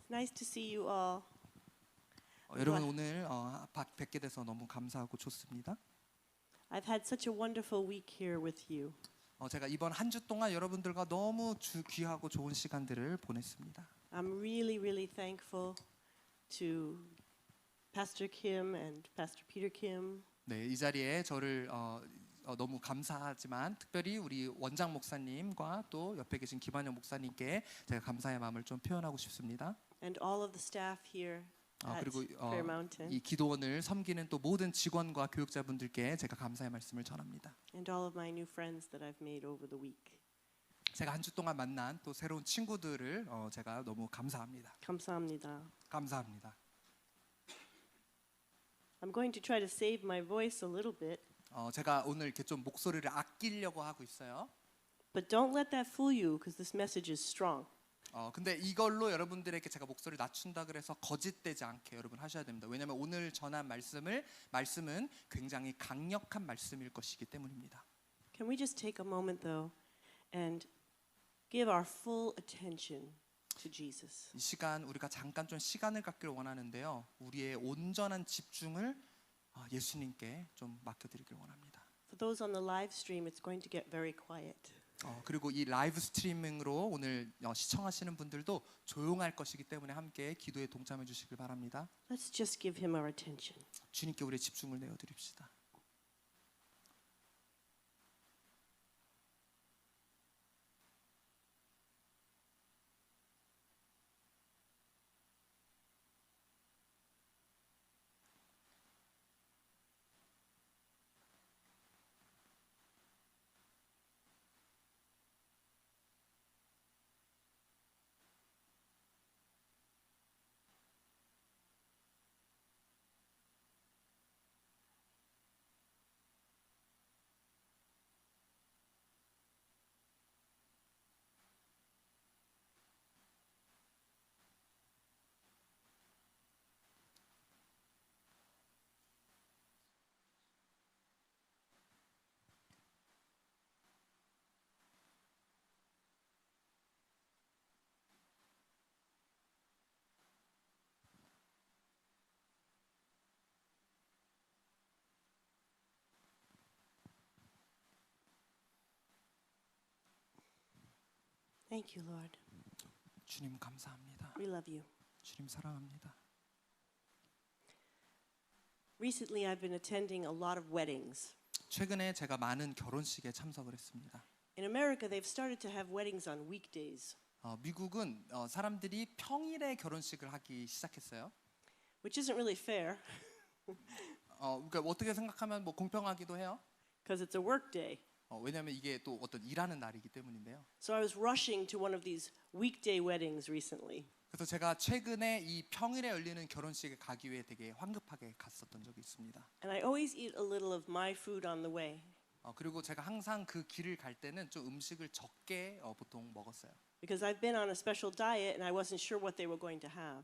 Nice to see you all. 여러분 오늘 뵙게 돼서 너무 감사하고 좋습니다. I've had such a wonderful week here with you. 제가 이번 한 주 동안 여러분들과 너무 귀하고 좋은 시간들을 보냈습니다. I'm really thankful to Pastor Kim and Pastor Peter Kim. 네, 이 자리에 저를 너무 감사하지만 특별히 우리 원장 목사님과 또 옆에 계신 김한영 목사님께 제가 감사의 마음을 좀 표현하고 싶습니다. And all of the staff here at 그리고 Prayer Mountain. 이 기도원을 섬기는 또 모든 직원과 교육자분들께 제가 감사의 말씀을 전합니다. And all of my new friends that I've made over the week. 제가 한 주 동안 만난 또 새로운 친구들을 제가 너무 감사합니다. 감사합니다. 감사합니다. I'm going to try to save my voice a little bit. 제가 오늘 이렇게 좀 목소리를 아끼려고 하고 있어요. But don't let that fool you because this message is strong. 근데 이걸로 여러분들에게 제가 목소리를 낮춘다 그래서 거짓되지 않게 여러분 하셔야 됩니다. 왜냐하면 오늘 전한 말씀은 굉장히 강력한 말씀일 것이기 때문입니다. Can we just take a moment though and give our full attention to Jesus? 이 시간 우리가 잠깐 좀 시간을 갖기를 원하는데요. 우리의 온전한 집중을 예수님께 좀 맡겨드리길 원합니다. For those on the live stream, it's going to get very quiet. 그리고 이 라이브 스트리밍으로 오늘 시청하시는 분들도 조용할 것이기 때문에 함께 기도에 동참해 주시길 바랍니다. Let's just give him our attention. 주님께 우리의 집중을 내어드립시다. Thank you, Lord. 주님 감사합니다. We love you. 주님 사랑합니다. Recently, I've been attending a lot of weddings. 최근에 제가 많은 결혼식에 참석을 했습니다. In America, they've started to have weddings on weekdays, 미국은 사람들이 평일에 결혼식을 하기 시작했어요. which isn't really fair 그러니까 어떻게 생각하면 뭐 공평하기도 해요. because it's a work day. 왜냐하면 이게 또 어떤 일하는 날이기 때문인데요. So I was rushing to one of these weekday weddings recently. 그래서 제가 최근에 이 평일에 열리는 결혼식에 가기 위해 되게 황급하게 갔었던 적이 있습니다. And I always eat a little of my food on the way 그리고 제가 항상 그 길을 갈 때는 좀 음식을 적게 보통 먹었어요. because I've been on a special diet and I wasn't sure what they were going to have.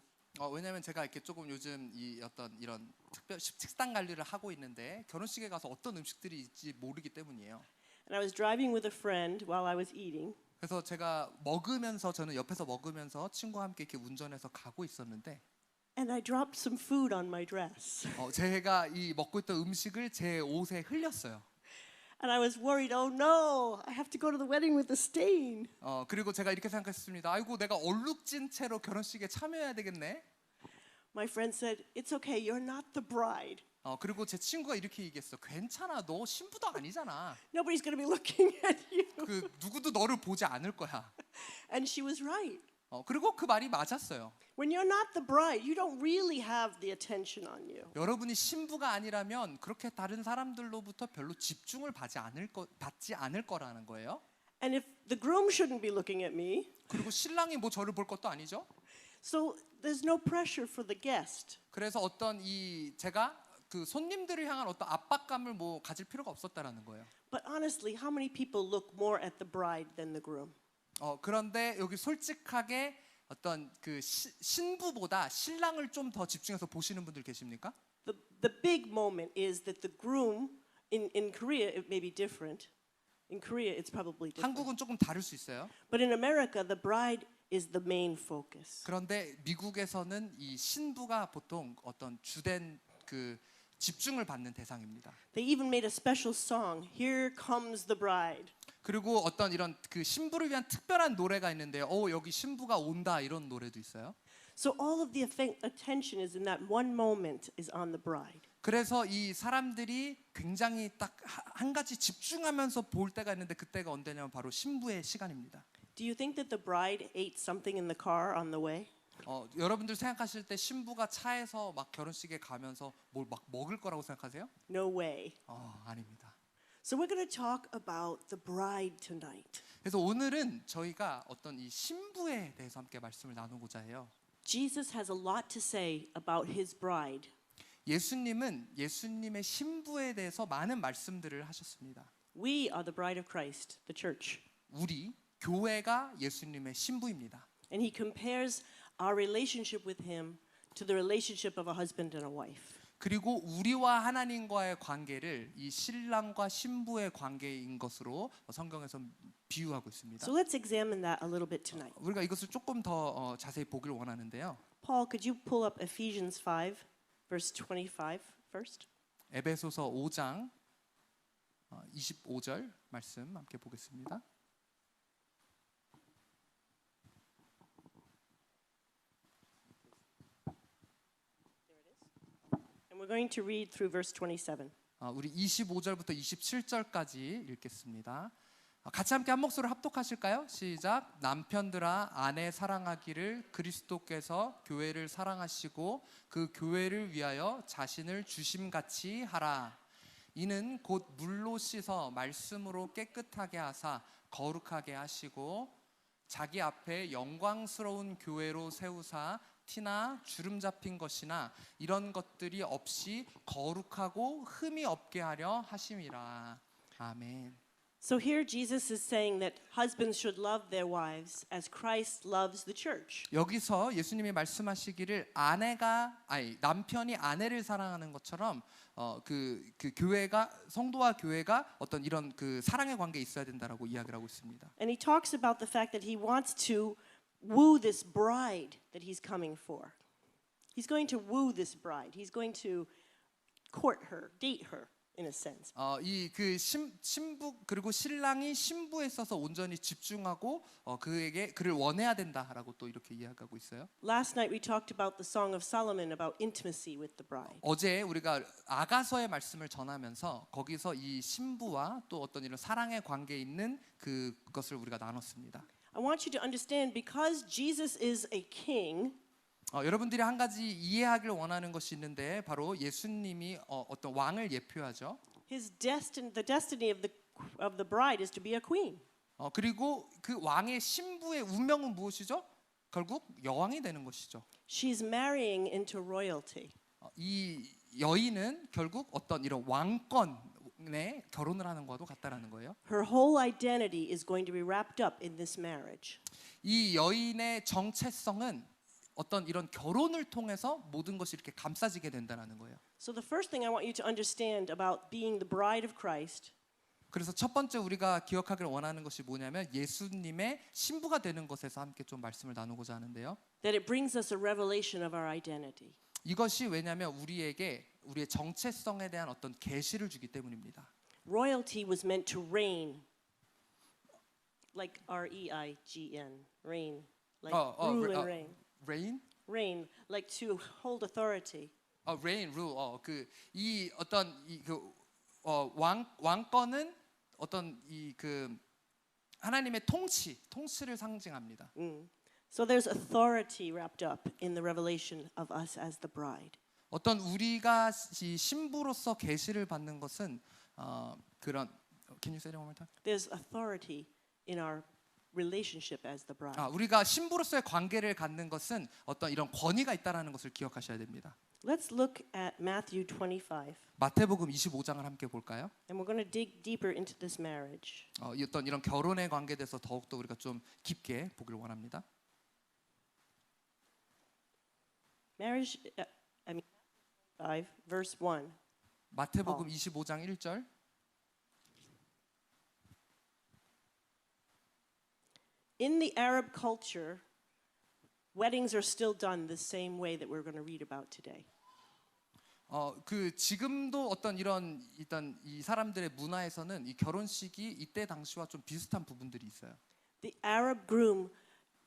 왜냐하면 제가 이렇게 조금 요즘 이런 특별 식단 관리를 하고 있는데 결혼식에 가서 어떤 음식들이 있지 모르기 때문이에요. And I was driving with a friend while I was eating. 그래서 저는 옆에서 먹으면서 친구와 함께 이렇게 운전해서 가고 있었는데 And I dropped some food on my dress. 제가 이 먹고 있던 음식을 제 옷에 흘렸어요. And I was worried, oh no, I have to go to the wedding with the stain. 그리고 제가 이렇게 생각했습니다. 아이고 내가 얼룩진 채로 결혼식에 참여해야 되겠네. My friend said, it's okay, you're not the bride. 그리고 제 친구가 이렇게 얘기했어. 괜찮아, 너 신부도 아니잖아. Nobody's going to be looking at you. 그 누구도 너를 보지 않을 거야. And she was right. 그리고 그 말이 맞았어요. When you're not the bride, you don't really have the attention on you. 여러분이 신부가 아니라면 그렇게 다른 사람들로부터 별로 집중을 받지 않을 거라는 거예요. And if the groom shouldn't be looking at me, 그리고 신랑이 뭐 저를 볼 것도 아니죠. so there's no pressure for the guest. 그래서 제가 그 손님들을 향한 어떤 압박감을 뭐 가질 필요가 없었다라는 거예요. But honestly, how many people look more at the bride than the groom? 그런데 여기 솔직하게 어떤 그 신부보다 신랑을 좀 더 집중해서 보시는 분들 계십니까? The big moment is that the groom in Korea it may be different. In Korea it's probably different. 한국은 조금 다를 수 있어요. But in America the bride is the main focus. 그런데 미국에서는 이 신부가 보통 어떤 주된 그 집중을 받는 대상입니다. They even made a special song, Here Comes the Bride. 그리고 어떤 이런 그 신부를 위한 특별한 노래가 있는데요. 여기 신부가 온다 이런 노래도 있어요. So all of the attention is in that one moment is on the bride. 그래서 이 사람들이 굉장히 딱 한 가지 집중하면서 볼 때가 있는데 그때가 언제냐면 바로 신부의 시간입니다. Do you think that the bride ate something in the car on the way? 여러분들 생각하실 때 신부가 차에서 막 결혼식에 가면서 뭘 막 먹을 거라고 생각하세요? No way. 아닙니다. So we're going to talk about the bride tonight. 그래서 오늘은 저희가 어떤 이 신부에 대해서 함께 말씀을 나누고자 해요. Jesus has a lot to say about his bride. 예수님은 예수님의 신부에 대해서 많은 말씀들을 하셨습니다. We are the bride of Christ, the church. 우리 교회가 예수님의 신부입니다. And he compares our relationship with him to the relationship of a husband and a wife. 그리고 우리와 하나님과의 관계를 이 신랑과 신부의 관계인 것으로 성경에서 비유하고 있습니다. So let's examine that a little bit tonight. 우리가 이것을 조금 더 자세히 보길 원하는데요. Paul, could you pull up Ephesians 5, verse 25 first? 에베소서 5장 25절 말씀 함께 보겠습니다. And we're going to read through verse 27. 우리 25절부터 27절까지 읽겠습니다. 같이 함께 한 목소리로 합독하실까요? 시작. 남편들아 아내 사랑하기를 그리스도께서 교회를 사랑하시고 그 교회를 위하여 자신을 주심같이 하라. 이는 곧 물로 씻어 말씀으로 깨끗하게 하사 거룩하게 하시고 자기 앞에 영광스러운 교회로 세우사 티나 주름 잡힌 것이나 이런 것들이 없이 거룩하고 흠이 없게 하려 하심이라. 아멘. So here Jesus is saying that husbands should love their wives as Christ loves the church. 여기서 예수님이 말씀하시기를 남편이 아내를 사랑하는 것처럼 그 교회가 성도와 교회가 어떤 이런 그 사랑의 관계에 있어야 된다라고 이야기를 하고 있습니다. And he talks about the fact that he wants to woo this bride that he's coming for. He's going to woo this bride. He's going to court her, date her. In a sense. 이 그 신부 그리고 신랑이 신부에 있어서 온전히 집중하고 그를 원해야 된다라고 또 이렇게 이야기하고 있어요. Last night we talked about the Song of Solomon about intimacy with the bride. 어제 우리가 아가서의 말씀을 전하면서 거기서 이 신부와 또 어떤 이런 사랑의 관계에 있는 그것을 우리가 나눴습니다. I want you to understand because Jesus is a king. 여러분들이 한 가지 이해하길 원하는 것이 있는데 바로 예수님이 어떤 왕을 예표하죠. The destiny of the bride is to be a queen. 그리고 그 왕의 신부의 운명은 무엇이죠? 결국 여왕이 되는 것이죠. She's marrying into royalty. 이 여인은 결국 어떤 이런 왕권에 결혼을 하는 것과도 같다라는 거예요. Her whole identity is going to be wrapped up in this marriage. 이 여인의 정체성은 어떤 이런 결혼을 통해서 모든 것이 이렇게 감싸지게 된다는 거예요. So the first thing I want you to understand about being the bride of Christ. 그래서 첫 번째 우리가 기억하길 원하는 것이 뭐냐면 예수님의 신부가 되는 것에서 함께 좀 말씀을 나누고자 하는데요. That it brings us a revelation of our identity. 이것이 왜냐하면 우리에게 우리의 정체성에 대한 어떤 계시를 주기 때문입니다. Royalty was meant to reign, like R-E-I-G-N, reign, like rule and reign. Reign? Reign, like to hold authority. Reign, rule. 이 어떤 왕권은 어떤 하나님의 통치를 상징합니다. So there's authority wrapped up in the revelation of us as the bride. 어떤 우리가 이 신부로서 계시를 받는 것은 그런 Can you say that one more time? There's authority in our relationship as the bride. 우리가 신부로서의 관계를 갖는 것은 어떤 이런 권위가 있다라는 것을 기억하셔야 됩니다. Let's look at Matthew 25. 마태복음 25장을 함께 볼까요? And we're going to dig deeper into this marriage. 어떤 이런 결혼의 관계에 대해서 더욱더 우리가 좀 깊게 보기를 원합니다. Marriage, 5, verse 1. 마태복음 25장 1절. In the Arab culture, weddings are still done the same way that we're going to read about today. 그 지금도 어떤 이런 일단 이 사람들의 문화에서는 이 결혼식이 이때 당시와 좀 비슷한 부분들이 있어요. The Arab groom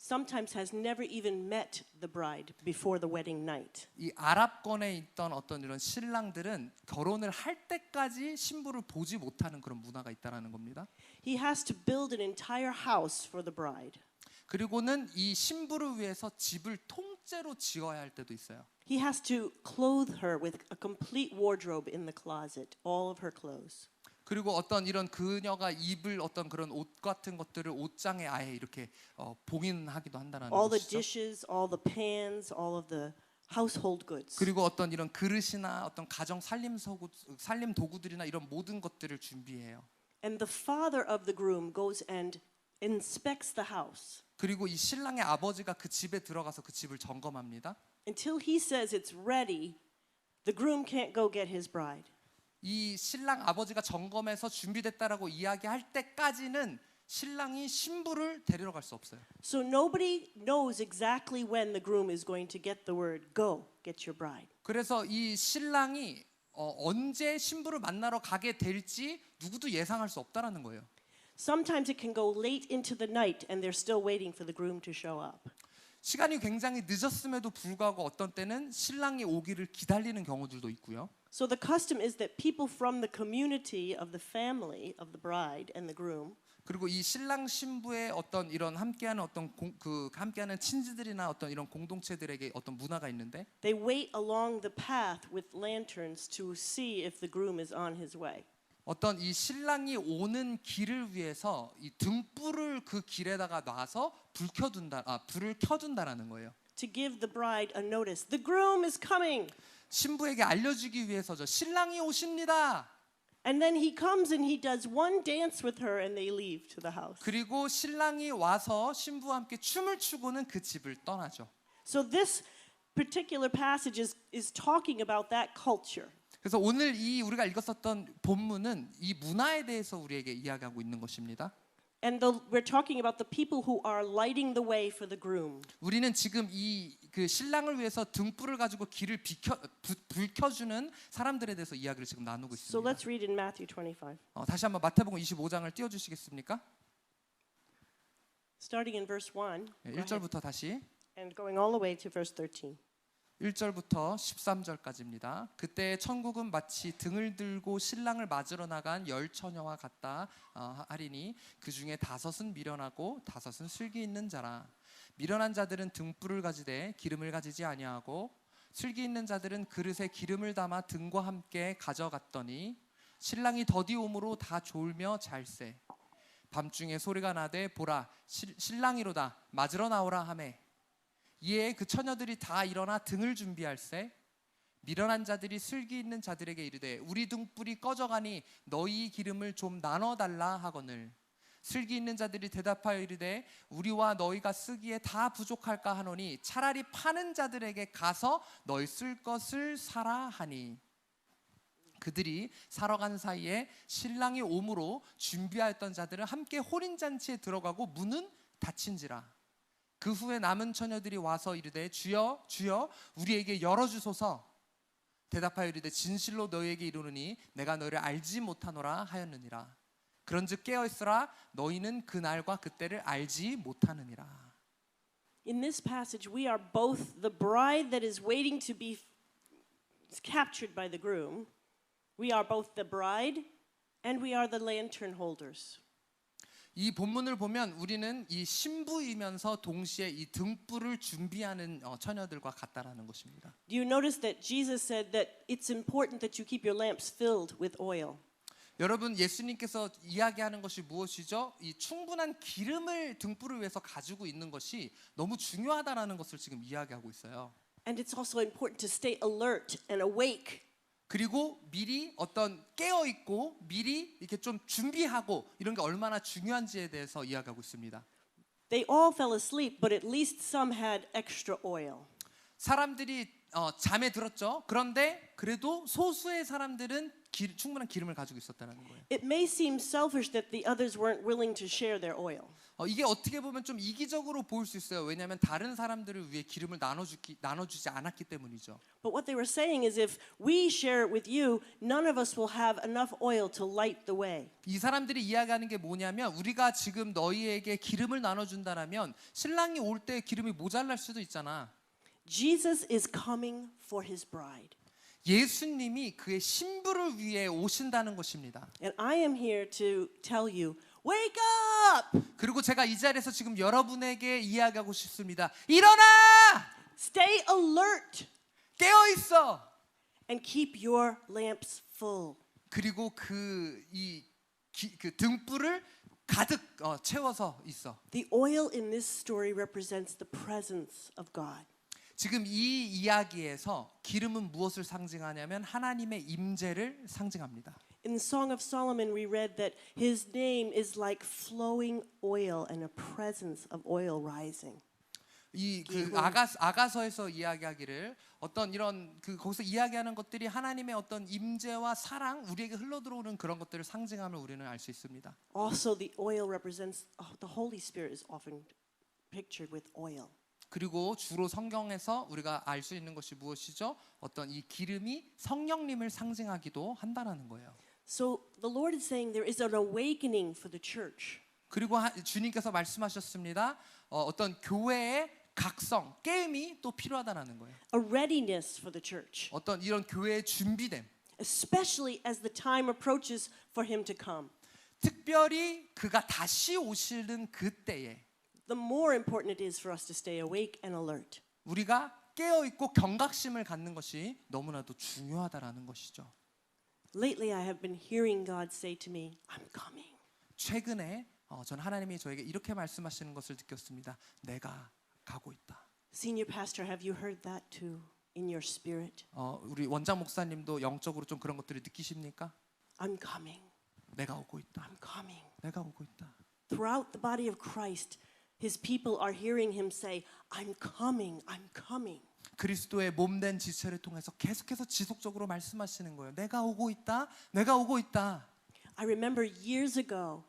sometimes has never even met the bride before the wedding night. 이 아랍권에 있던 어떤 이런 신랑들은 결혼을 할 때까지 신부를 보지 못하는 그런 문화가 있다라는 겁니다. He has to build an entire house for the bride. 그리고는 이 신부를 위해서 집을 통째로 지어야 할 때도 있어요. He has to clothe her with a complete wardrobe in the closet, all of her clothes. 그리고 어떤 이런 그녀가 입을 어떤 그런 옷 같은 것들을 옷장에 아예 이렇게 봉인하기도 한다는 All the 것이죠. dishes, all the pans, all of the household goods. 그리고 어떤 이런 그릇이나 어떤 가정 살림 도구들이나 이런 모든 것들을 준비해요. And the father of the groom goes and inspects the house. 그리고 이 신랑의 아버지가 그 집에 들어가서 그 집을 점검합니다. Until he says it's ready, the groom can't go get his bride. 이 신랑 아버지가 점검해서 준비됐다라고 이야기할 때까지는 신랑이 신부를 데리러 갈 수 없어요. So nobody knows exactly when the groom is going to get the word, go, get your bride. 그래서 이 신랑이 언제 신부를 만나러 가게 될지 누구도 예상할 수 없다라는 거예요. Sometimes it can go late into the night and they're still waiting for the groom to show up. 시간이 굉장히 늦었음에도 불구하고 어떤 때는 신랑이 오기를 기다리는 경우들도 있고요. So the custom is that people from the community of the family of the bride and the groom 그리고 이 신랑 신부의 어떤 이런 함께하는 어떤 함께하는 친지들이나 어떤 이런 공동체들에게 어떤 문화가 있는데 they wait along the path with lanterns to see if the groom is on his way. 어떤 이 신랑이 오는 길을 위해서 이 등불을 그 길에다가 놔서 불을 켜둔다라는 거예요. To give the bride a notice. The groom is coming. 신부에게 알려주기 위해서죠. 신랑이 오십니다. And then he comes and he does one dance with her and they leave to the house. 그리고 신랑이 와서 신부와 함께 춤을 추고는 그 집을 떠나죠. So this particular passage is talking about that culture. 그래서 오늘 이 우리가 읽었었던 본문은 이 문화에 대해서 우리에게 이야기하고 있는 것입니다. And we're talking about the people who are lighting the way for the groom. 우리는 지금 이 그 신랑을 위해서 등불을 가지고 길을 불 켜주는 사람들에 대해서 이야기를 지금 나누고 So 있습니다. let's read in Matthew 25. 다시 한번 마태복음 25장을 띄워주시겠습니까? Starting in verse 1 1절부터 다시 and going all the way to verse 13. 1절부터 13절까지입니다. 그때 천국은 마치 등을 들고 신랑을 맞으러 나간 10처녀와 같다 하리니 그 중에 5은 미련하고 5은 슬기 있는 자라. 미련한 자들은 등불을 가지되 기름을 가지지 아니하고 슬기 있는 자들은 그릇에 기름을 담아 등과 함께 가져갔더니 신랑이 더디옴으로 다 졸며 잘세. 밤중에 소리가 나되 보라 신랑이로다 맞으러 나오라 하매 이에 그 처녀들이 다 일어나 등을 준비할세. 미련한 자들이 슬기 있는 자들에게 이르되 우리 등불이 꺼져가니 너희 기름을 좀 나눠달라 하거늘 슬기 있는 자들이 대답하여 이르되 우리와 너희가 쓰기에 다 부족할까 하노니 차라리 파는 자들에게 가서 너희 쓸 것을 사라 하니 그들이 사러 간 사이에 신랑이 오므로 준비하였던 자들은 함께 혼인잔치에 들어가고 문은 닫힌지라. 그 후에 남은 처녀들이 와서 이르되 주여 주여 우리에게 열어주소서. 대답하여 이르되 진실로 너희에게 이르노니 내가 너희를 알지 못하노라 하였느니라. 그런즉 깨어있으라 너희는 그 날과 그때를 알지 못하느니라. In this passage we are both the bride that is waiting to be captured by the groom. We are both the bride and we are the lantern holders. 이 본문을 보면 우리는 이 신부이면서 동시에 이 등불을 준비하는 처녀들과 같다라는 것입니다. Do you notice that Jesus said that it's important that you keep your lamps filled with oil? 여러분 예수님께서 이야기하는 것이 무엇이죠? 이 충분한 기름을 등불을 위해서 가지고 있는 것이 너무 중요하다라는 것을 지금 이야기하고 있어요. And it's also important to stay alert and awake. 그리고 미리 어떤 깨어 있고 미리 이렇게 좀 준비하고 이런 게 얼마나 중요한지에 대해서 이야기하고 있습니다. They all fell asleep, but at least some had extra oil. 사람들이 잠에 들었죠. 그런데 그래도 소수의 사람들은 충분한 기름을 가지고 있었다는 거예요. It may seem selfish that the others weren't willing to share their oil. 이게 어떻게 보면 좀 이기적으로 보일 수 있어요. 왜냐하면 다른 사람들을 위해 기름을 나눠주지 않았기 때문이죠. But what they were saying is if we share it with you, none of us will have enough oil to light the way. 이 사람들이 이야기하는 게 뭐냐면 우리가 지금 너희에게 기름을 나눠준다라면 신랑이 올 때 기름이 모자랄 수도 있잖아. Jesus is coming for his bride. 예수님이 그의 신부를 위해 오신다는 것입니다. And I am here to tell you, wake up! 그리고 제가 이 자리에서 지금 여러분에게 이야기하고 싶습니다. 일어나! Stay alert 깨어 있어. and keep your lamps full. 그리고 그 등불을 가득 채워서 있어. The oil in this story represents the presence of God. 지금 이 이야기에서 기름은 무엇을 상징하냐면 하나님의 임재를 상징합니다. In the Song of Solomon, we read that his name is like flowing oil and a presence of oil rising. 그 아가서에서 이야기하기를 어떤 이런 거기서 이야기하는 것들이 하나님의 어떤 임재와 사랑 우리에게 흘러 들어오는 그런 것들을 상징함을 우리는 알 수 있습니다. Also, the oil represents the Holy Spirit is often pictured with oil. 그리고 주로 성경에서 우리가 알 수 있는 것이 무엇이죠? 어떤 이 기름이 성령님을 상징하기도 한다라는 거예요. So the Lord is saying there is an awakening for the church. 그리고 주님께서 말씀하셨습니다. 어떤 교회의 각성, 깨임이 또 필요하다라는 거예요. A readiness for the church, 어떤 이런 교회의 준비됨. especially as the time approaches for him to come. 특별히 그가 다시 오시는 그때에 The more important it is for us to stay awake and alert. 우리가 깨어 있고 경각심을 갖는 것이 너무나도 중요하다라는 것이죠. Lately, I have been hearing God say to me, "I'm coming." 최근에 전 하나님이 저에게 이렇게 말씀하시는 것을 느꼈습니다. 내가 가고 있다. Senior pastor, have you heard that too in your spirit? 우리 원장 목사님도 영적으로 좀 그런 것들을 느끼십니까? I'm coming. 내가 오고 있다. I'm coming. 내가 오고 있다. Throughout the body of Christ, his people are hearing him say, "I'm coming. I'm coming." 그리스도의 몸된 지체를 통해서 계속해서 지속적으로 말씀하시는 거예요. 내가 오고 있다. 내가 오고 있다. I remember years ago,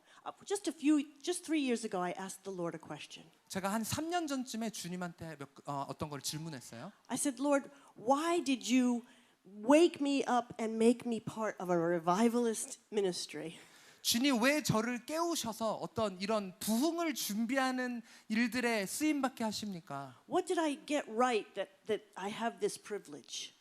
just 3 years ago, I asked the Lord a question. 제가 한 3년 전쯤에 주님한테 어떤 걸 질문했어요. I said, "Lord, why did you wake me up and make me part of a revivalist ministry?" 주님 왜 저를 깨우셔서 어떤 이런 부흥을 준비하는 일들에 쓰임 받게 하십니까? What did I get right that I have this privilege?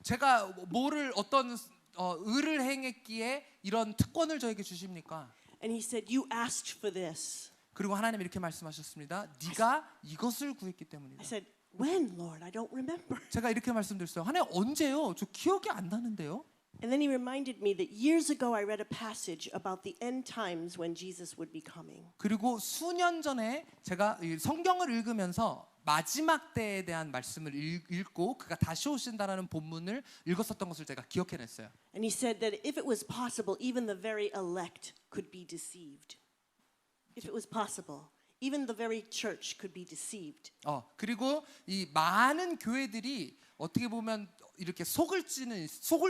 제가 뭐를 어떤 의를 행했기에 이런 특권을 저에게 주십니까? And he said, "You asked for this." 그리고 하나님 이렇게 말씀하셨습니다. 네가 이것을 구했기 I 때문이다. said, "When, Lord? I don't remember." 제가 이렇게 말씀드렸어요. 하나님 언제요? 저 기억이 안 나는데요. And then he reminded me that years ago I read a passage about the end times when Jesus would be coming. 그리고 수년 전에 제가 이 성경을 읽으면서 마지막 때에 대한 말씀을 읽고 그가 다시 오신다라는 본문을 읽었었던 것을 제가 기억해냈어요. And he said that if it was possible, even the very elect could be deceived. If it was possible, even the very church could be deceived. 그리고 이 많은 교회들이 어떻게 보면 이렇게 속을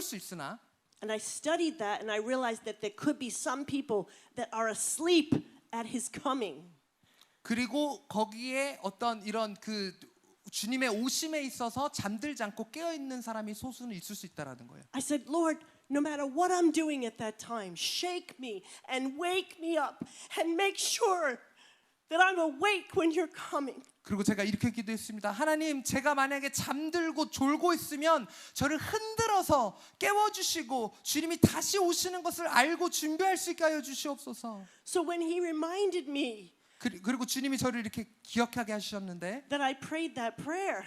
수 있으나 And I studied that and I realized that there could be some people that are asleep at his coming. 그리고 거기에 어떤 이런 그 주님의 오심에 있어서 잠들지 않고 깨어 있는 사람이 소수는 있을 수 있다라는 거예요. I said, "Lord, no matter what I'm doing at that time, shake me and wake me up and make sure that I'm awake when you're coming." 그리고 제가 이렇게 기도했습니다. 하나님, 제가 만약에 잠들고 졸고 있으면 저를 흔들어서 깨워주시고 주님이 다시 오시는 것을 알고 준비할 수 있게 하여 주시옵소서. So when he reminded me 그리고 주님이 저를 이렇게 기억하게 하셨는데 that I prayed that prayer,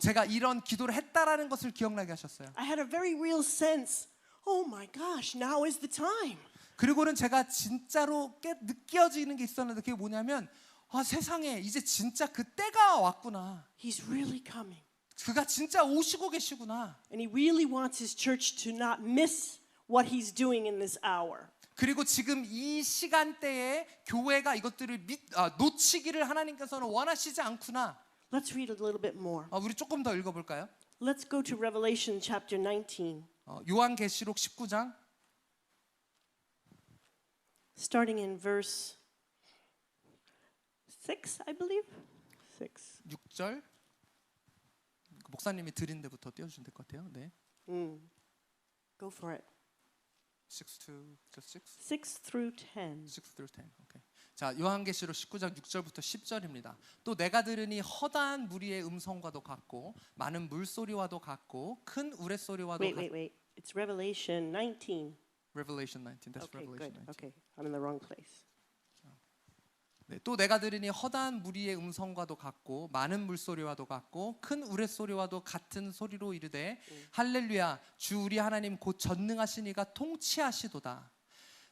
제가 이런 기도를 했다라는 것을 기억나게 하셨어요. I had a very real sense, oh my gosh, now is the time. 그리고는 제가 진짜로 느껴지는 게 있었는데 그게 뭐냐면 세상에 이제 진짜 그 때가 왔구나. He's really coming. 그가 진짜 오시고 계시구나. And he really wants his church to not miss what he's doing in this hour. 그리고 지금 이 시간대에 교회가 이것들을 놓치기를 하나님께서는 원하시지 않구나. Let's read a little bit more. 우리 조금 더 읽어볼까요? Let's go to Revelation chapter 19, 요한계시록 19장 starting in verse 6, I believe. 6. 6절 목사님이 드린 데부터 띄워주시면 될 것 같아요. 네. Go for it. 6 to just 6? 6 through 10. 6 through 10. 오케이. 자, 요한계시록 19장 6절부터 10절입니다. 또 내가 들으니 허다한 무리의 음성과도 같고 많은 물소리와도 같고 큰 우레소리와도 Wait. It's Revelation 19. Revelation 19. That's Okay, good. Revelation 19. Okay, I'm in the wrong place. 네, 또 내가 들으니 허다한 무리의 음성과도 같고 많은 물소리와도 같고 큰 우레소리와도 같은 소리로 이르되 할렐루야 주 우리 하나님 곧 전능하신 이가 통치하시도다.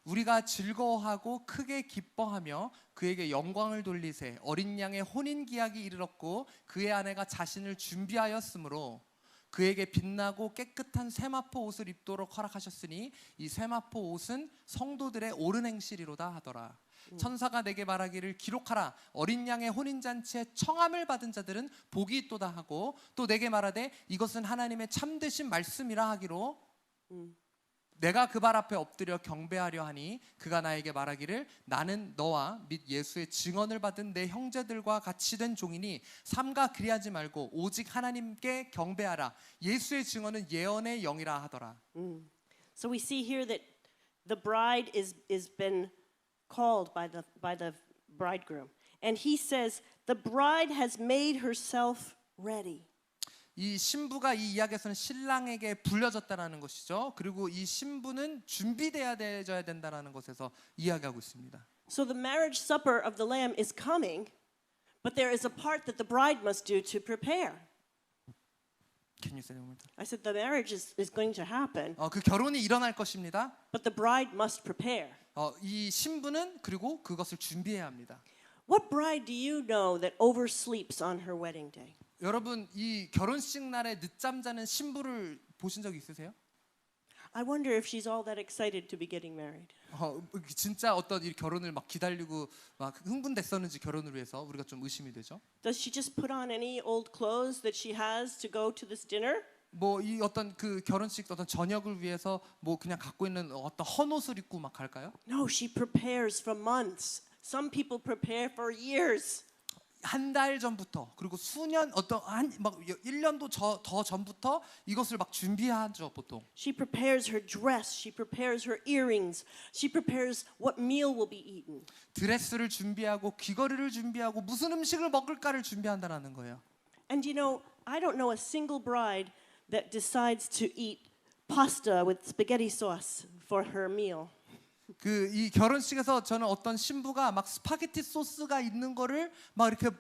우리가 즐거워하고 크게 기뻐하며 그에게 영광을 돌리세. 어린 양의 혼인 기약이 이르렀고 그의 아내가 자신을 준비하였으므로 그에게 빛나고 깨끗한 세마포 옷을 입도록 허락하셨으니 이 세마포 옷은 성도들의 옳은 행실이로다 하더라. 천사가 내게 말하기를 기록하라. 어린 양의 혼인잔치에 청함을 받은 자들은 복이 있도다 하고 또 내게 말하되 이것은 하나님의 참되신 말씀이라 하기로 내가 그 발 앞에 엎드려 경배하려 하니 그가 나에게 말하기를 나는 너와 및 예수의 증언을 받은 내 형제들과 같이 된 종이니 삼가 그리하지 말고 오직 하나님께 경배하라. 예수의 증언은 예언의 영이라 하더라. So we see here that the bride is been called by the bridegroom. And he says the bride has made herself ready. 이 신부가 이 이야기에서는 신랑에게 불려졌다라는 것이죠. 그리고 이 신부는 준비돼야 되어야 된다라는 것에서 이야기하고 있습니다. So the marriage supper of the lamb is coming, but there is a part that the bride must do to prepare. Can you say that one more time? I said the marriage is going to happen, 그 결혼이 일어날 것입니다. but the bride must prepare. 이 신부는 그리고 그것을 준비해야 합니다. What bride do you know that oversleeps on her wedding day? 여러분 이 결혼식 날에 늦잠 자는 신부를 보신 적 있으세요? I wonder if she's all that excited to be getting married. 진짜 어떤 이 결혼을 막 기다리고 막 흥분됐었는지 결혼을 위해서 우리가 좀 의심이 되죠. Does she just put on any old clothes that she has to go to this dinner? 뭐 이 어떤 그 결혼식 어떤 저녁을 위해서 뭐 그냥 갖고 있는 어떤 헌옷을 입고 막 갈까요? No, she prepares for months. Some people prepare for years. 한 달 전부터 그리고 수년 어떤 막 1년도 더 전부터 이것을 막 준비하죠 보통. She prepares her dress, she prepares her earrings, she prepares what meal will be eaten. 드레스를 준비하고 귀걸이를 준비하고 무슨 음식을 먹을까를 준비한다라는 거예요. And you know, I don't know a single bride that decides to eat pasta with spaghetti sauce for her meal. 그 이 결혼식에서 저는 어떤 신부가 막 스파게티 소스가 있는 거를 막 이렇게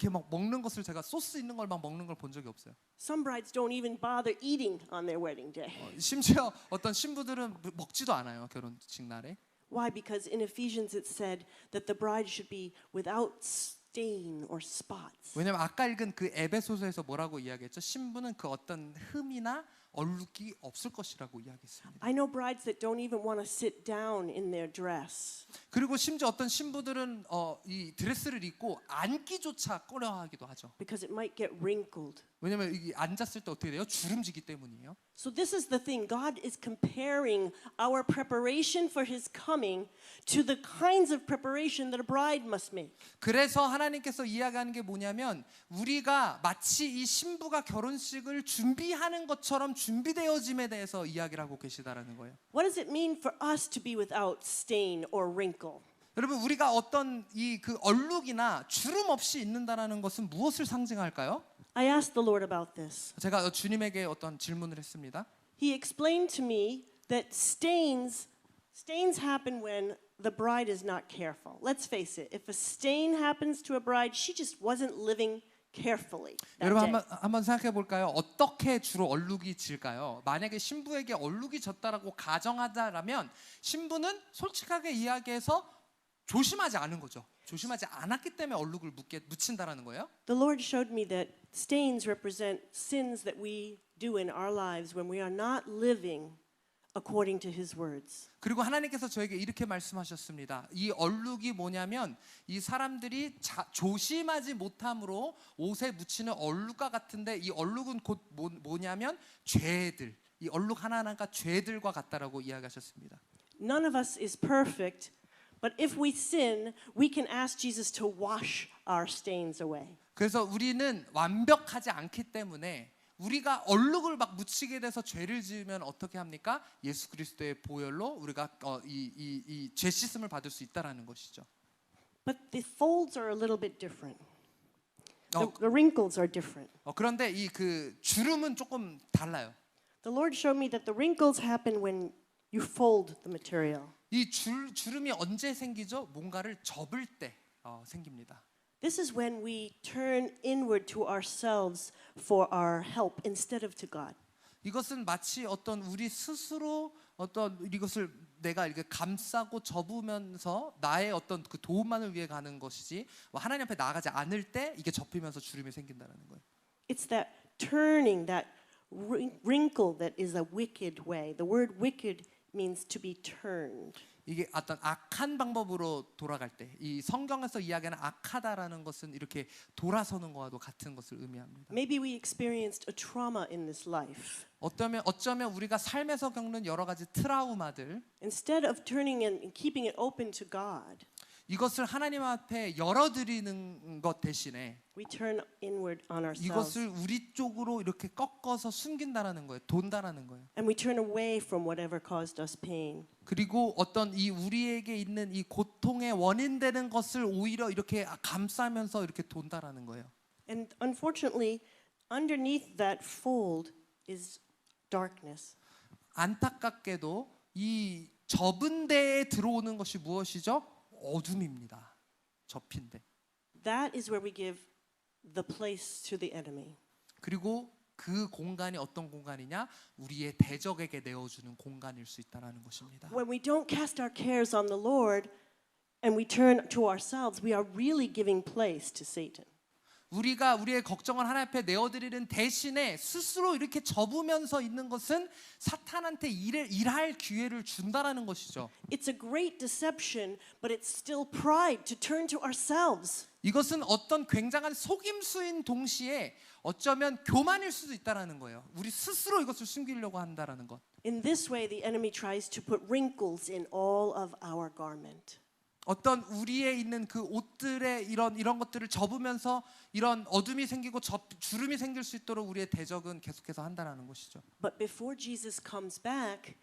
막 먹는 것을 제가 소스 있는 걸 막 먹는 걸 본 적이 없어요. Some brides don't even bother eating on their wedding day. 심지어 어떤 신부들은 먹지도 않아요 결혼식 날에. Why? Because in Ephesians it said that the bride should be without stain or spots. 왜냐면 아까 읽은 그 에베소서에서 뭐라고 이야기했죠? 신부는 그 어떤 흠이나 얼룩이 없을 것이라고 이야기했습니다. I know brides that don't even want to sit down in their dress. 그리고 심지어 어떤 신부들은 이 드레스를 입고 앉기조차 꺼려하기도 하죠. Because it might get wrinkled. 왜냐면 이게 앉았을 때 어떻게 돼요? 주름지기 때문이에요. So this is the thing. God is comparing our preparation for His coming to the kinds of preparation that a bride must make. 그래서 하나님께서 이야기하는 게 뭐냐면 우리가 마치 이 신부가 결혼식을 준비하는 것처럼 준비되어짐에 대해서 이야기를 하고 계시다라는 거예요. What does it mean for us to be without stain or wrinkle? 여러분 우리가 어떤 이 그 얼룩이나 주름 없이 있는다라는 것은 무엇을 상징할까요? I asked the Lord about this. 제가 주님에게 어떤 질문을 했습니다. He explained to me that stains happen when the bride is not careful. Let's face it. If a stain happens to a bride, she just wasn't living carefully. that 여러분 day. 한번 생각해 볼까요? 어떻게 주로 얼룩이 질까요? 만약에 신부에게 얼룩이 졌다라고 가정하자라면 신부는 솔직하게 이야기해서 조심하지 않은 거죠. 조심하지 않았기 때문에 얼룩을 묻힌다라는 거예요. The Lord showed me that stains represent sins that we do in our lives when we are not living according to His words. 그리고 하나님께서 저에게 이렇게 말씀하셨습니다. 이 얼룩이 뭐냐면 이 사람들이 조심하지 못함으로 옷에 묻히는 얼룩과 같은데 이 얼룩은 곧 뭐냐면 죄들. 이 얼룩 하나하나가 죄들과 같다라고 이야기하셨습니다. None of us is perfect, But if we sin, we can ask Jesus to wash our stains away. 그래서 우리는 완벽하지 않기 때문에 우리가 얼룩을 막 묻히게 돼서 죄를 지으면 어떻게 합니까? 예수 그리스도의 보혈로 우리가 이 죄 씻음을 받을 수 있다라는 것이죠. But the folds are a little bit different. 어, The wrinkles are different. 그런데 이 그 주름은 조금 달라요. The Lord showed me that the wrinkles happen when you fold the material. 이 주름이 언제 생기죠? 뭔가를 접을 때 생깁니다. This is when we turn inward to ourselves for our help instead of to God. 이것은 마치 어떤 우리 스스로 어떤 이것을 내가 이렇게 감싸고 접으면서 나의 어떤 그 도움만을 위해 가는 것이지 하나님 앞에 나아가지 않을 때 이게 접히면서 주름이 생긴다는 거예요. It's that turning, that wrinkle that is a wicked way. The word wicked means to be turned. 이게 어떤 악한 방법으로 돌아갈 때, 이 성경에서 이야기하는 악하다라는 것은 이렇게 돌아서는 것과도 같은 것을 의미합니다. Maybe we experienced a trauma in this life. 어쩌면 우리가 삶에서 겪는 여러 가지 트라우마들, Instead of turning and keeping it open to God, 이것을 하나님 앞에 열어드리는 것 대신에 we turn inward on ourselves. 이것을 우리 쪽으로 이렇게 꺾어서 숨긴다라는 거예요. 돈다라는 거예요. And we turn away from whatever caused us pain. 그리고 어떤 이 우리에게 있는 이 고통의 원인 되는 것을 오히려 이렇게 감싸면서 이렇게 돈다라는 거예요. And unfortunately, underneath that fold is darkness. 안타깝게도 이 접은 데에 들어오는 것이 무엇이죠? 어둠입니다. 접힌 데. That is where we give the place to the enemy. 그리고 그 공간이 어떤 공간이냐? 우리의 대적에게 내어주는 공간일 수 있다라는 것입니다. When we don't cast our cares on the Lord and we turn to ourselves, we are really giving place to Satan. 우리가 우리의 걱정을 하나님 앞에 내어드리는 대신에 스스로 이렇게 접으면서 있는 것은 사탄한테 일할 기회를 준다라는 것이죠. It's a great deception, but it's still pride to turn to ourselves. 이것은 어떤 굉장한 속임수인 동시에 어쩌면 교만일 수도 있다라는 거예요. 우리 스스로 이것을 숨기려고 한다라는 것. In this way, the enemy tries to put wrinkles in all of our garment. 어떤 우리에 있는 그 옷들의 이런 것들을 접으면서 이런 어둠이 생기고 주름이 생길 수 있도록 우리의 대적은 계속해서 한다라는 것이죠. But before Jesus comes back,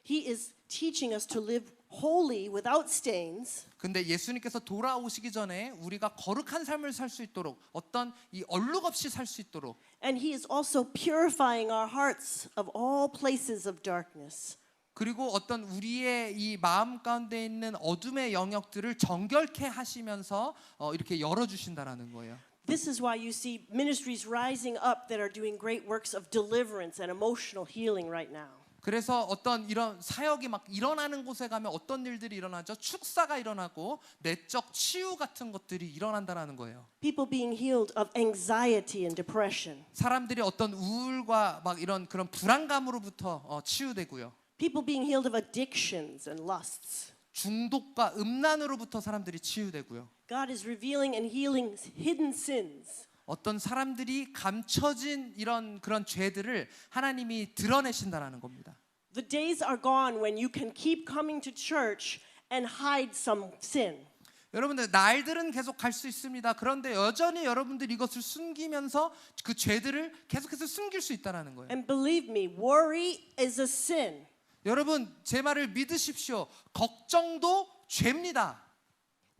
he is teaching us to live holy without stains. 근데 예수님께서 돌아오시기 전에 우리가 거룩한 삶을 살 수 있도록 어떤 이 얼룩 없이 살 수 있도록 And he is also purifying our hearts of all places of darkness. 그리고 어떤 우리의 이 마음 가운데 있는 어둠의 영역들을 정결케 하시면서 이렇게 열어주신다라는 거예요. This is why you see ministries rising up that are doing great works of deliverance and emotional healing right now. 그래서 어떤 이런 사역이 막 일어나는 곳에 가면 어떤 일들이 일어나죠? 축사가 일어나고 내적 치유 같은 것들이 일어난다라는 거예요. People being healed of anxiety and depression. 사람들이 어떤 우울과 막 이런 그런 불안감으로부터 치유되고요. People being healed of addictions and lusts. 중독과 음란으로부터 사람들이 치유되고요. God is revealing and healing hidden sins. 어떤 사람들이 감춰진 그런 죄들을 하나님이 드러내신다라는 겁니다. The days are gone when you can keep coming to church and hide some sin. 여러분들 날들은 계속 갈 수 있습니다. 그런데 여전히 여러분들 이것을 숨기면서 그 죄들을 계속해서 숨길 수 있다는 거예요. And believe me, worry is a sin. 여러분 제 말을 믿으십시오. 걱정도 죄입니다.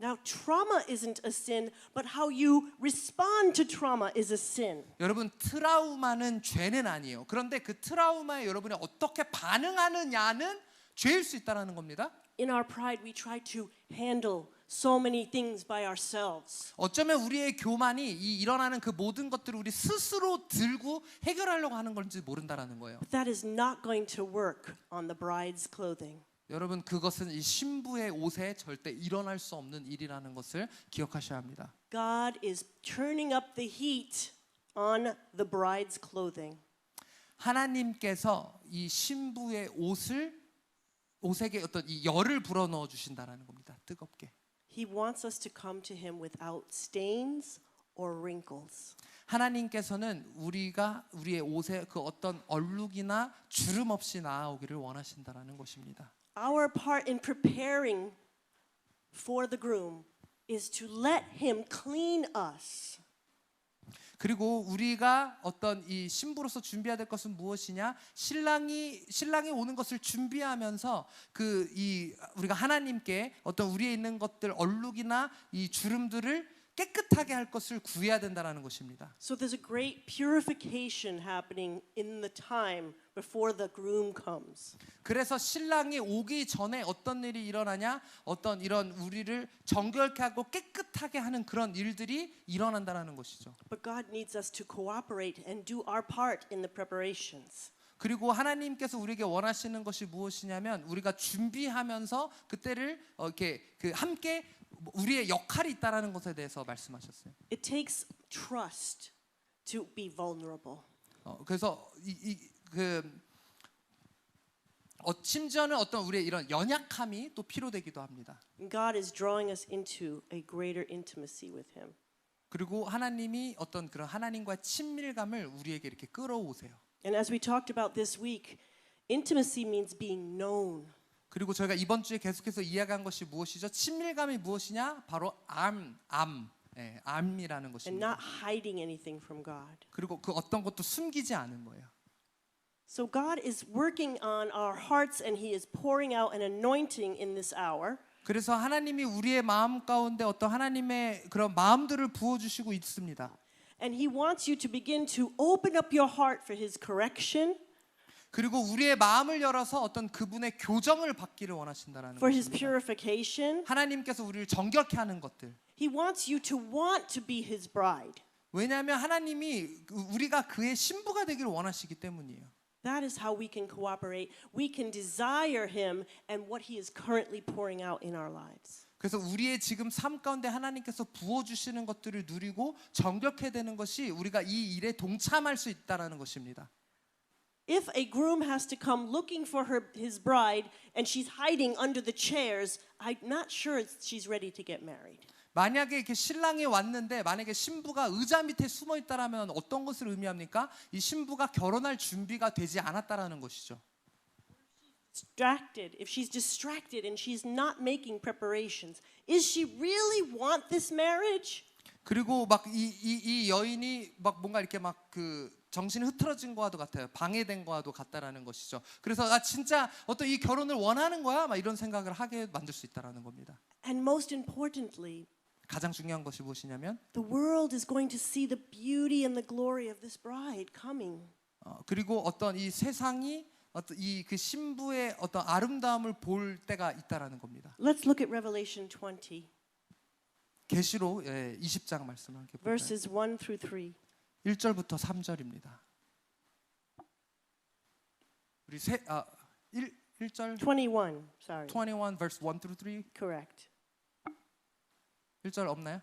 Now, trauma isn't a sin, but how you respond to trauma is a sin. 여러분 트라우마는 죄는 아니에요. 그런데 그 트라우마에 여러분이 어떻게 반응하느냐는 죄일 수 있다는 겁니다. In our pride, we try to handle so many things by ourselves. 어쩌면 우리의 교만이 이 일어나는 그 모든 것들을 우리 스스로 들고 해결하려고 하는 건지 모른다라는 거예요. But that is not going to work on the bride's clothing. 여러분 그것은 이 신부의 옷에 절대 일어날 수 없는 일이라는 것을 기억하셔야 합니다. God is turning up the heat on the bride's clothing. 하나님께서 이 신부의 옷에게 어떤 이 열을 불어넣어 주신다라는 겁니다. 뜨겁게. He wants us to come to him without stains or wrinkles. 하나님께서는 우리의 옷에 그 어떤 얼룩이나 주름 없이 나아오기를 원하신다라는 것입니다. Our part in preparing for the groom is to let him clean us. 그리고 우리가 어떤 이 신부로서 준비해야 될 것은 무엇이냐? 신랑이 오는 것을 준비하면서 우리가 하나님께 어떤 우리에 있는 것들 얼룩이나 이 주름들을 깨끗하게 할 것을 구해야 된다라는 것입니다. So there's a great purification happening in the time before the groom comes. 그래서 신랑이 오기 전에 어떤 일이 일어나냐? 어떤 이런 우리를 정결케 하고 깨끗하게 하는 그런 일들이 일어난다라는 것이죠. But God needs us to cooperate and do our part in the preparations. 그리고 하나님께서 우리에게 원하시는 것이 무엇이냐면 우리가 준비하면서 그때를 이렇게 함께 우리의 역할이 있다라는 것에 대해서 말씀하셨어요. It takes trust to be vulnerable. 그래서 심지어는 어떤 우리의 이런 연약함이 또 필요되기도 합니다. God is drawing us into a greater intimacy with Him. 그리고 하나님이 어떤 그런 하나님과의 친밀감을 우리에게 이렇게 끌어오세요. And as we talked about this week, intimacy means being known. 그리고 저희가 이번 주에 계속해서 이야기한 것이 무엇이죠? 친밀감이 무엇이냐? 바로 암이라는 And 것입니다. not hiding anything from God. 그리고 그 어떤 것도 숨기지 않은 거예요. So God is working on our hearts and He is pouring out an anointing in this hour. 그래서 하나님이 우리의 마음 가운데 어떤 하나님의 그런 마음들을 부어주시고 있습니다. And He wants you to begin to open up your heart for His correction, 그리고 우리의 마음을 열어서 어떤 그분의 교정을 받기를 원하신다라는 for His 것입니다. purification. 하나님께서 우리를 정결케 하는 것들. He wants you to want to be His bride. 왜냐하면 하나님이 우리가 그의 신부가 되기를 원하시기 때문이에요. That is how we can cooperate. We can desire Him and what He is currently pouring out in our lives. 그래서 우리의 지금 삶 가운데 하나님께서 부어주시는 것들을 누리고 정결케 되는 것이 우리가 이 일에 동참할 수 있다라는 것입니다. If a groom has to come looking for his bride and she's hiding under the chairs, I'm not sure she's ready to get married. 만약에 이렇게 신랑이 왔는데 만약에 신부가 의자 밑에 숨어 있다라면 어떤 것을 의미합니까? 이 신부가 결혼할 준비가 되지 않았다라는 것이죠. If she's distracted and she's not making preparations, is she really want this marriage? 그리고 막 이 여인이 막 뭔가 이렇게 막 정신이 흐트러진 거와도 같아요. 방해된 거와도 같다라는 것이죠. 그래서 나 진짜 어떤 이 결혼을 원하는 거야? 막 이런 생각을 하게 만들 수 있다라는 겁니다. And most importantly, 가장 중요한 것이 무엇이냐면 the world is going to see the beauty and the glory of this bride coming. 그리고 어떤 이 세상이 어떤 그 신부의 어떤 아름다움을 볼 때가 있다라는 겁니다. Let's look at Revelation 20, 계시록 20장 말씀을 함께 볼까요? verses 1 through 3. 1절부터 3절입니다. 우리 1절 21, sorry. 21 verse 1 through 3 Correct. 1절 없나요?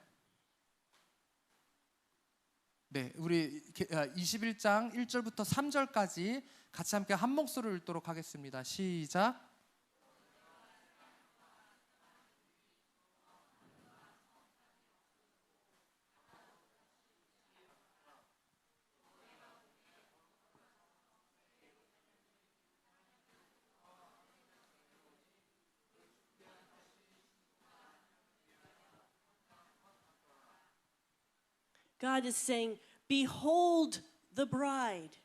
네, 우리 21장 1절부터 3절까지 같이 함께 한 목소리를 읽도록 하겠습니다. 시작. God is saying, behold the bride.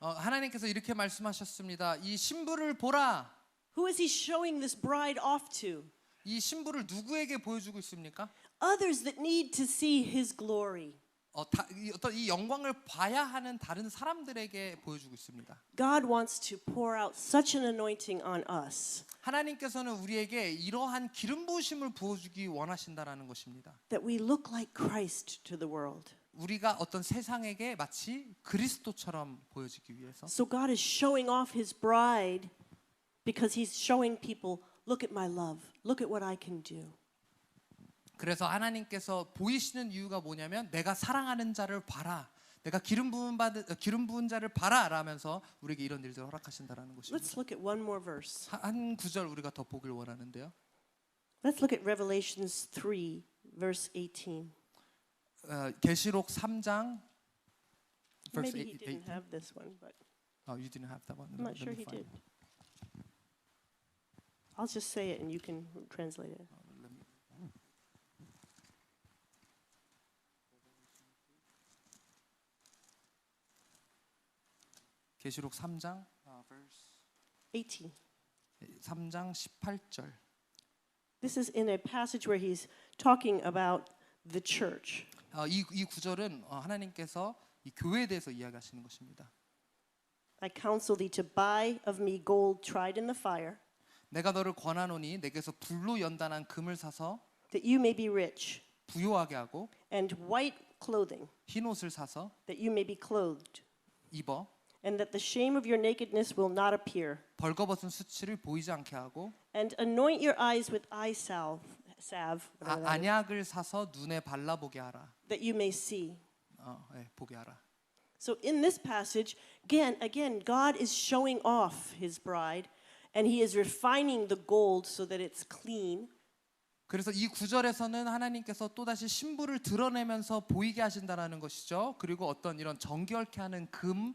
하나님께서 이렇게 말씀하셨습니다. 이 신부를 보라. Who is He showing this bride off to? 이 신부를 누구에게 보여주고 있습니까? Others that need to see His glory. 어떤 이 영광을 봐야 하는 다른 사람들에게 보여주고 있습니다. God wants to pour out such an anointing on us 하나님께서는 우리에게 이러한 기름 부으심을 부어주기 원하신다라는 것입니다. that we look like Christ to the world. 우리가 어떤 세상에게 마치 그리스도처럼 보여지기 위해서. So God is showing off His bride because He's showing people, look at my love. Look at what I can do. 그래서 하나님께서 보이시는 이유가 뭐냐면 내가 사랑하는 자를 봐라. 내가 기름 부은 자를 봐라 라면서 우리에게 이런 일들을 허락하신다라는 것입니다. Let's look at one more verse. 한 구절 우리가 더 보길 원하는데요. Let's look at Revelations 3 verse 18. 계시록 3장 verse Maybe he 18. didn't have this one, but You didn't have that one. I'm not sure he did. I'll just say it and you can translate it. Let me 계시록 3장 18. 3장 18절. This is in a passage where he's talking about the church. 이 구절은 하나님께서 이 교회에 대해서 이야기하시는 것입니다. I counsel thee to buy of me gold tried in the fire, 내가 너를 권하노니 내게서 불로 연단한 금을 사서 that you may be rich, 부요하게 하고 and white clothing, 흰 옷을 사서 that you may be clothed, 입어 and that the shame of your nakedness will not appear, 벌거벗은 수치를 보이지 않게 하고 and anoint your eyes with eye salve, whatever that is, 안약을 사서 눈에 발라보게 하라. that you may see. 보게 하라. So in this passage, again, God is showing off his bride, and he is refining the gold so that it's clean. 그래서 이 구절에서는 하나님께서 또다시 신부를 드러내면서 보이게 하신다라는 것이죠. 그리고 어떤 이런 정결케 하는 금,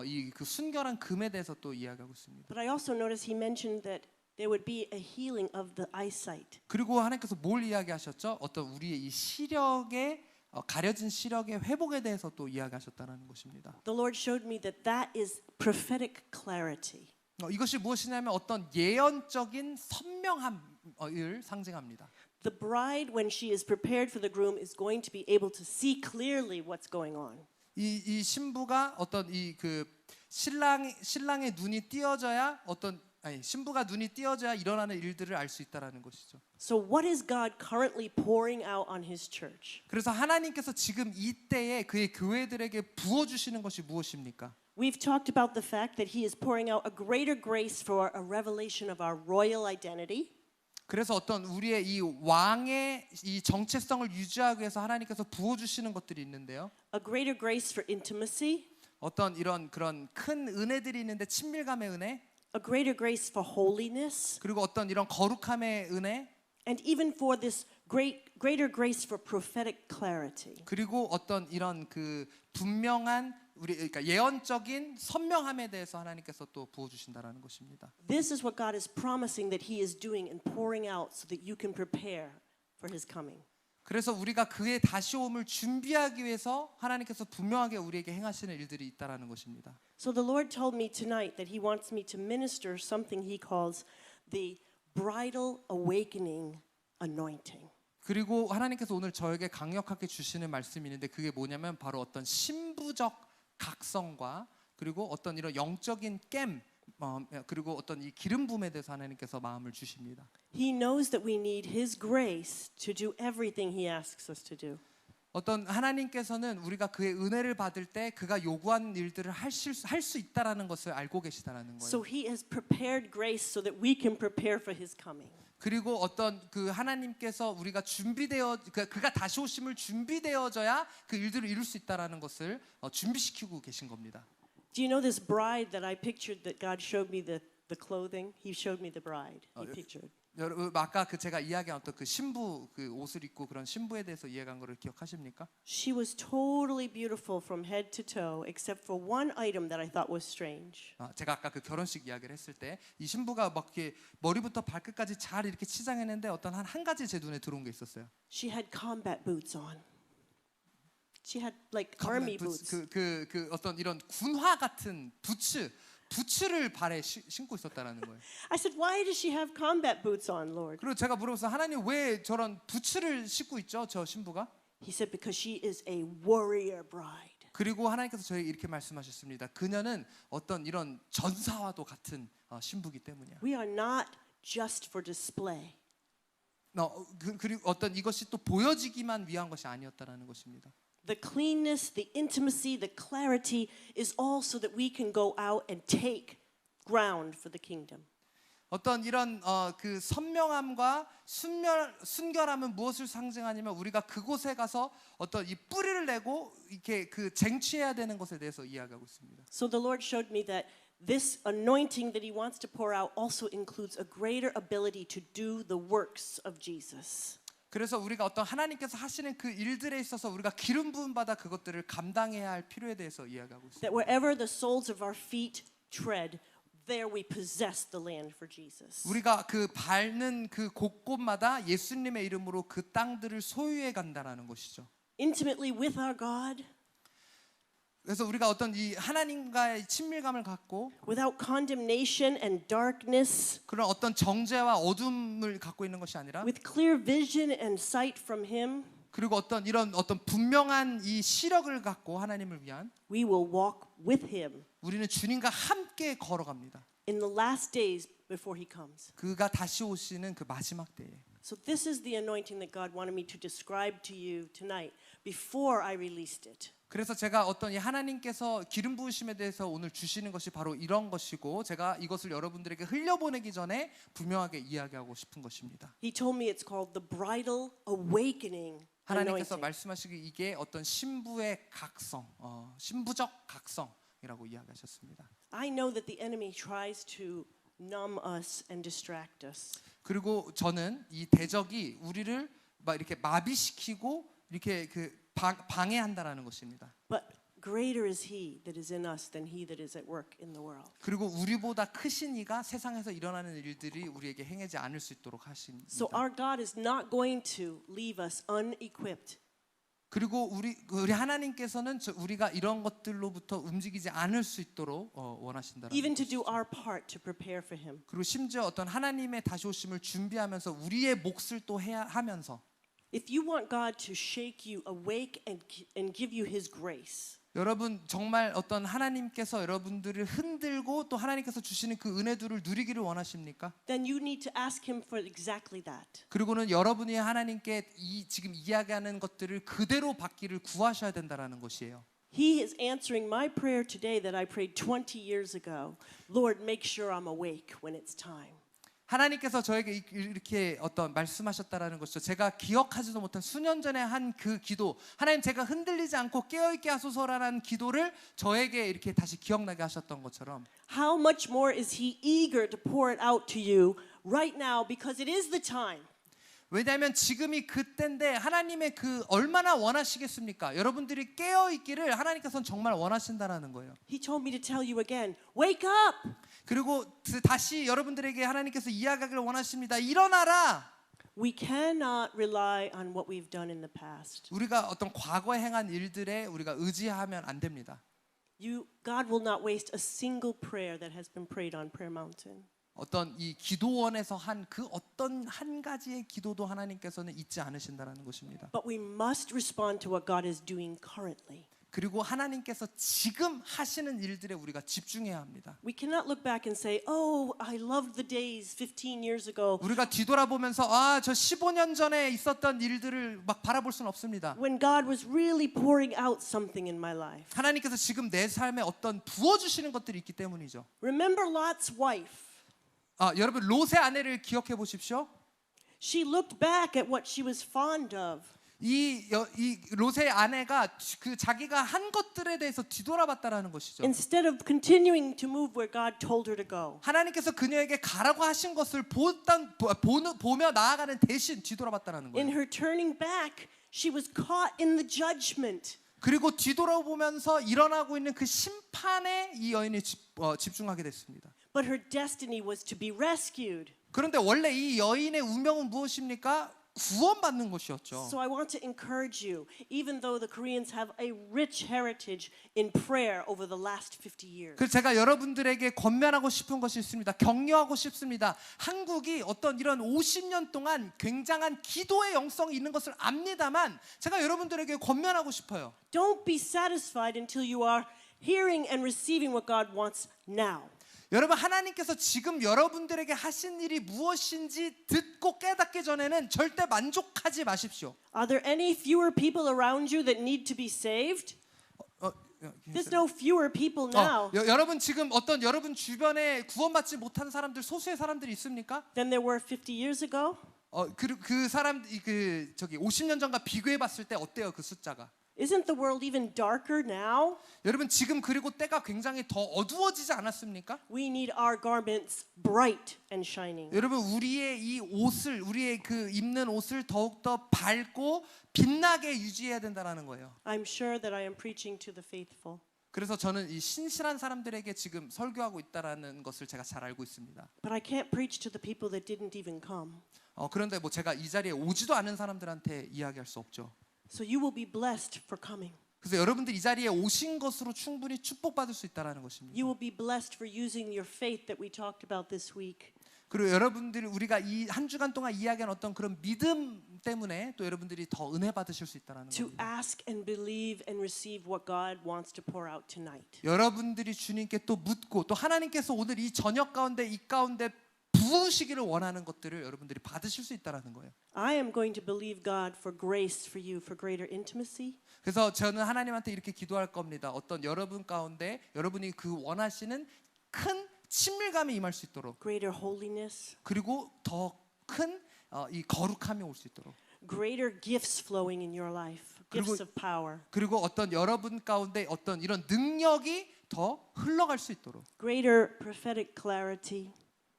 이 그 순결한 금에 대해서 또 이야기하고 있습니다. But I also noticed he mentioned that there would be a healing of the eyesight. 그리고 하나님께서 뭘 이야기하셨죠? 어떤 우리의 이 시력의 가려진 시력의 회복에 대해서 또 이야기하셨다는 것입니다. The Lord showed me that that is prophetic clarity. 이것이 무엇이냐면 어떤 예언적인 선명함을 상징합니다. The bride, when she is prepared for the groom, is going to be able to see clearly what's going on. 이 신부가 어떤 이 그 신랑의 눈이 띄어져야 신부가 눈이 띄어져야 일어나는 일들을 알 수 있다라는 것이죠. So what is God currently pouring out on his church? 그래서 하나님께서 지금 이때에 그의 교회들에게 부어 주시는 것이 무엇입니까? We've talked about the fact that he is pouring out a greater grace for a revelation of our royal identity. 그래서 어떤 우리의 이 왕의 이 정체성을 유지하기 위해서 하나님께서 부어 주시는 것들이 있는데요. A greater grace for intimacy, 어떤 이런 그런 큰 은혜들이 있는데 친밀감의 은혜, a greater grace for holiness, 그리고 어떤 이런 거룩함의 은혜, and even for this greater grace for prophetic clarity. 그리고 어떤 이런 그 분명한 그러니까 예언적인 선명함에 대해서 하나님께서 또 부어 주신다라는 것입니다. This is what God is promising that he is doing and pouring out so that you can prepare for his coming. 그래서 우리가 그의 다시 오음을 준비하기 위해서 하나님께서 분명하게 우리에게 행하시는 일들이 있다라는 것입니다. So the Lord told me tonight that he wants me to minister something he calls the bridal awakening anointing. 그리고 하나님께서 오늘 저에게 강력하게 주시는 말씀이 있는데 그게 뭐냐면 바로 어떤 신부적 각성과 그리고 어떤 이런 영적인 깸 그리고 어떤 이 기름 부음에 대해서 하나님께서 마음을 주십니다. He knows that we need his grace to do everything he asks us to do. 어떤 하나님께서는 우리가 그의 은혜를 받을 때 그가 요구한 일들을 할 수 있다라는 것을 알고 계시다라는 거예요. So he has prepared grace so that we can prepare for his coming. 그리고 어떤 그 하나님께서 우리가 그가 다시 오심을 준비되어져야 그 일들을 이룰 수 있다라는 것을 준비시키고 계신 겁니다. Do you know this bride that I pictured that God showed me the clothing? He showed me the bride. He pictured. 여러분 아까 제가 이야기한 어떤 그 신부 그 옷을 입고 그런 신부에 대해서 이야기한 거를 기억하십니까? She was totally beautiful from head to toe except for one item that I thought was strange. 제가 아까 그 결혼식 이야기를 했을 때 이 신부가 막 이렇게 머리부터 발끝까지 잘 이렇게 치장했는데 어떤 한 가지 제 눈에 들어온 게 있었어요. She had combat boots on. She had like army boots. 그 어떤 이런 군화 같은 부츠를 발에 신고 있었다라는 거예요. I said, why does she have combat boots on, Lord? 그리고 제가 물어봤어요. 하나님 왜 저런 부츠를 신고 있죠? 저 신부가? He said, because she is a warrior bride. 그리고 하나님께서 저에게 이렇게 말씀하셨습니다. 그녀는 어떤 이런 전사와도 같은 신부기 때문이야. We are not just for display. 그리고 어떤 이것이 또 보여지기만 위한 것이 아니었다라는 것입니다. The cleanness, the intimacy, the clarity is all so that we can go out and take ground for the kingdom. 어떤 이런 그 선명함과 순결함은 무엇을 상징하냐면 우리가 그곳에 가서 어떤 이 뿌리를 내고 이렇게 그 쟁취해야 되는 것에 대해서 이야기하고 있습니다. So the Lord showed me that this anointing that he wants to pour out also includes a greater ability to do the works of Jesus. 그래서 우리가 어떤 하나님께서 하시는 그 일들에 있어서 우리가 기름 부음 받아 그것들을 감당해야 할 필요에 대해서 이야기하고 있습니다. That wherever the soles of our feet tread, there we possess the land for Jesus. 우리가 그 밟는 그 곳곳마다 예수님의 이름으로 그 땅들을 소유해 간다라는 것이죠. Intimately with our God, 그래서 우리가 어떤 이 하나님과의 친밀감을 갖고 without condemnation and darkness, 그런 어떤 정죄와 어둠을 갖고 있는 것이 아니라 with clear vision and sight from Him, 그리고 어떤 이런 어떤 분명한 이 시력을 갖고 하나님을 위한 we will walk with Him 우리는 주님과 함께 걸어갑니다. in the last days before He comes. 그가 다시 오시는 그 마지막 때에. So this is the anointing that God wanted me to describe to you tonight before I released it. 그래서 제가 어떤 이 하나님께서 기름 부으심에 대해서 오늘 주시는 것이 바로 이런 것이고 제가 이것을 여러분들에게 흘려보내기 전에 분명하게 이야기하고 싶은 것입니다. He told me it's called the bridal awakening 하나님께서 anointing. 말씀하시기 이게 어떤 신부의 각성, 신부적 각성이라고 이야기하셨습니다. I know that the enemy tries to numb us and distract us. 그리고 저는 이 대적이 우리를 막 이렇게 마비시키고 이렇게 방해한다라는 것입니다. But greater is He that is in us than he that is at work in the world. 그리고 우리보다 크신 이가 세상에서 일어나는 일들이 우리에게 행하지 않을 수 있도록 하십니다. So our God is not going to leave us unequipped. 그리고 우리 하나님께서는 우리가 이런 것들로부터 움직이지 않을 수 있도록 원하신다라는 Even to 것이죠. do our part to prepare for Him. 그리고 심지어 어떤 하나님의 다시 오심을 준비하면서 우리의 몫을 또 해야 하면서 If you want God to shake you awake and give you His grace, 여러분 정말 어떤 하나님께서 여러분들을 흔들고 또 하나님께서 주시는 그 은혜들을 누리기를 원하십니까? then you need to ask Him for exactly that. 그리고는 여러분이 하나님께 지금 이야기하는 것들을 그대로 받기를 구하셔야 된다라는 것이에요. He is answering my prayer today that I prayed 20 years ago. Lord, make sure I'm awake when it's time. 하나님께서 저에게 이렇게 어떤 말씀하셨다라는 것이죠. 제가 기억하지도 못한 수년 전에 한 그 기도, 하나님 제가 흔들리지 않고 깨어있게 하소서라는 기도를 저에게 이렇게 다시 기억나게 하셨던 것처럼 How much more is He eager to pour it out to you right now because it is the time. 왜냐하면 지금이 그때인데 하나님의 그 얼마나 원하시겠습니까? 여러분들이 깨어있기를 하나님께서는 정말 원하신다라는 거예요. He told me to tell you again, wake up! 그리고 다시 여러분들에게 하나님께서 이야기하기를 원하십니다. 일어나라! We cannot rely on what we've done in the past. 우리가 어떤 과거에 행한 일들에 우리가 의지하면 안 됩니다. God will not waste a single prayer that has been prayed on Prayer Mountain. 어떤 이 기도원에서 한 그 어떤 한 가지의 기도도 하나님께서는 잊지 않으신다라는 것입니다. But we must respond to what God is doing currently. 그리고 하나님께서 지금 하시는 일들에 우리가 집중해야 합니다. We cannot look back and say, "Oh, I loved the days 15 years ago 우리가 뒤돌아보면서 저 15년 전에 있었던 일들을 막 바라볼 수는 없습니다. when God was really pouring out something in my life." 하나님께서 지금 내 삶에 어떤 부어주시는 것들이 있기 때문이죠. Remember Lot's wife. 여러분 롯의 아내를 기억해 보십시오. She looked back at what she was fond of. 이 롯의 아내가 그 자기가 한 것들에 대해서 뒤돌아봤다라는 것이죠. Instead of continuing to move where God told her to go. 하나님께서 그녀에게 가라고 하신 것을 보며 나아가는 대신 뒤돌아봤다라는 In 거예요. her turning back, she was caught in the judgment. 그리고 뒤돌아보면서 일어나고 있는 그 심판에 이 여인이 집중하게 됐습니다. But her destiny was to be rescued. 그런데 원래 이 여인의 운명은 무엇입니까? 구원받는 것이었죠. So I want to encourage you, even though the Koreans have a rich heritage in prayer over the last 50 years. 그래서 제가 여러분들에게 권면하고 싶은 것이 있습니다. 격려하고 싶습니다. 한국이 어떤 이런 50년 동안 굉장한 기도의 영성이 있는 것을 압니다만 제가 여러분들에게 권면하고 싶어요. Don't be satisfied until you are hearing and receiving what God wants now. 여러분 하나님께서 지금 여러분들에게 하신 일이 무엇인지 듣고 깨닫기 전에는 절대 만족하지 마십시오. Are there any fewer people around you that need to be saved? There's no fewer people now 여러분 지금 어떤 여러분 주변에 구원받지 못한 사람들 소수의 사람들이 있습니까? than there were 50 years ago. 그 사람 저기 50년 전과 비교해 봤을 때 어때요 그 숫자가? Isn't the world even darker now? 여러분 지금 그리고 때가 굉장히 더 어두워지지 않았습니까? We need our garments bright and shining. 여러분 우리의 이 옷을 우리의 그 입는 옷을 더욱 더 밝고 빛나게 유지해야 된다라는 거예요. I'm sure that I am preaching to the faithful. 그래서 저는 이 신실한 사람들에게 지금 설교하고 있다라는 것을 제가 잘 알고 있습니다. But I can't preach to the people that didn't even come. 그런데 뭐 제가 이 자리에 오지도 않은 사람들한테 이야기할 수 없죠. So you will be blessed for coming. 그래서 여러분들 이 자리에 오신 것으로 충분히 축복받을 수 있다라는 것입니다. You will be blessed for using your faith that we talked about this week. 그리고 여러분들이 우리가 이 한 주간 동안 이야기한 어떤 그런 믿음 때문에 또 여러분들이 더 은혜 받으실 수 있다라는 To 겁니다. ask and believe and receive what God wants to pour out tonight. 여러분들이 주님께 또 묻고 또 하나님께서 오늘 이 저녁 가운데 이 가운데 부으시기를 원하는 것들을 여러분들이 받으실 수 있다라는 거예요. I am going to believe God for grace for you, for greater intimacy. 그래서 저는 하나님한테 이렇게 기도할 겁니다. 어떤 여러분 가운데 여러분이 그 원하시는 큰 친밀감이 임할 수 있도록 Greater holiness, 그리고 더 큰 이 거룩함이 올 수 있도록 greater gifts flowing in your life, 그리고- gifts of power, 그리고 어떤 여러분 가운데 어떤 이런 능력이 더 흘러갈 수 있도록 greater prophetic clarity,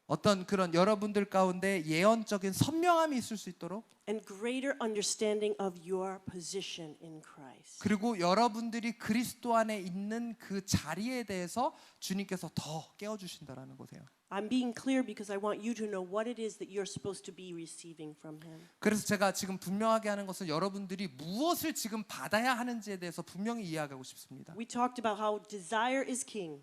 어떤 그런 여러분들 가운데 예언적인 선명함이 있을 수 있도록 and greater understanding of your position in Christ. 그리고 여러분들이 그리스도 안에 있는 그 자리에 대해서 주님께서 더 깨워주신다라는 거세요. I'm being clear because I want you to know what it is that you're supposed to be receiving from Him. 그래서 제가 지금 분명하게 하는 것은 여러분들이 무엇을 지금 받아야 하는지에 대해서 분명히 이야기하고 싶습니다. We talked about how desire is king.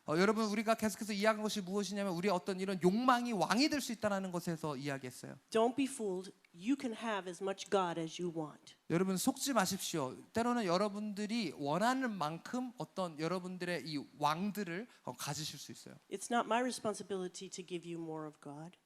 여러분 우리가 계속해서 이야기한 것이 무엇이냐면 우리의 어떤 이런 욕망이 왕이 될 수 있다는 것에서 이야기했어요. Don't be fooled. You can have as much God as you want. 여러분 속지 마십시오. 때로는 여러분들이 원하는 만큼 어떤 여러분들의 이 왕들을 가지실 수 있어요. It's not my responsibility to give you more of God.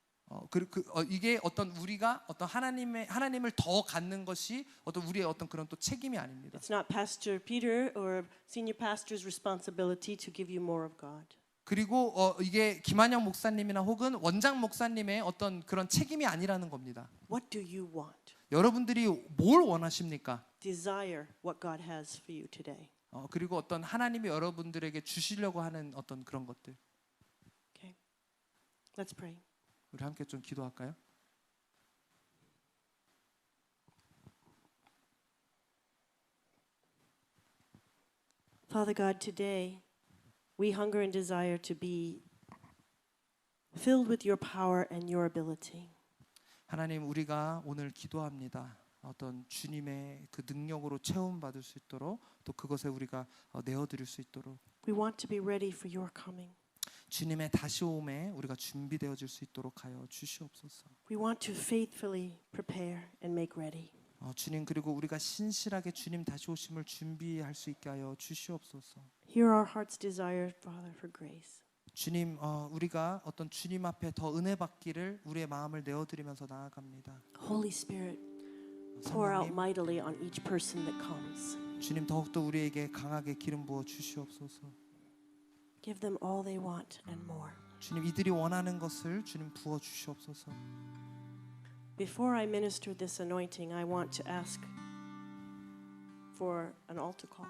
이게 어떤 우리가 어떤 하나님을 더 갖는 것이 어떤 우리의 어떤 그런 또 책임이 아닙니다. It's not Pastor Peter or Senior Pastor's responsibility to give you more of God. 그리고 이게 김한영 목사님이나 혹은 원장 목사님의 어떤 그런 책임이 아니라는 겁니다. What do you want? 여러분들이 뭘 원하십니까? Desire what God has for you today. 그리고 어떤 하나님이 여러분들에게 주시려고 하는 어떤 그런 것들. Okay. Let's pray. 우리 함께 좀 기도할까요? Father God, today we hunger and desire to be filled with your power and your ability. 하나님 우리가 오늘 기도합니다. 어떤 주님의 그 능력으로 체험 받을 수 있도록 또 그것에 우리가 내어 드릴 수 있도록 We want to be ready for your coming. 주님의 다시 오음에 우리가 준비되어질 수 있도록 하여 주시옵소서. We want to faithfully prepare and make ready. 주님 그리고 우리가 신실하게 주님 다시 오심을 준비할 수 있게 하여 주시옵소서. Hear our heart's desire, Father, for grace. 주님 우리가 어떤 주님 앞에 더 은혜 받기를 우리의 마음을 내어드리면서 나아갑니다. Holy Spirit, pour out 성령님, mightily on each person that comes. 주님 더욱더 우리에게 강하게 기름 부어 주시옵소서. Give them all they want and more. 주님 이들이 원하는 것을 주님 부어 주시옵소서. Before I minister this anointing, I want to ask for an altar call.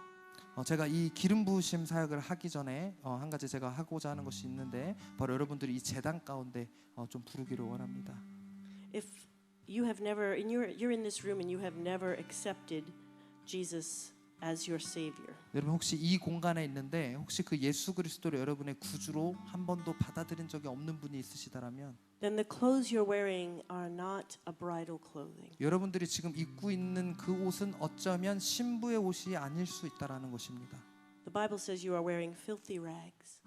제가 이 기름 부으심 사역을 하기 전에 한 가지 제가 하고자 하는 것이 있는데 바로 여러분들이 이 제단 가운데 좀 부르기를 원합니다. If you have never, you're in this room and you have never accepted Jesus as your Savior, 여러분 혹시 이 공간에 있는데 혹시 그 예수 그리스도를 여러분의 구주로 한 번도 받아들인 적이 없는 분이 있으시다라면 then the clothes you're wearing are not a bridal clothing. 여러분들이 지금 입고 있는 그 옷은 어쩌면 신부의 옷이 아닐 수 있다라는 것입니다. The Bible says you are wearing filthy rags.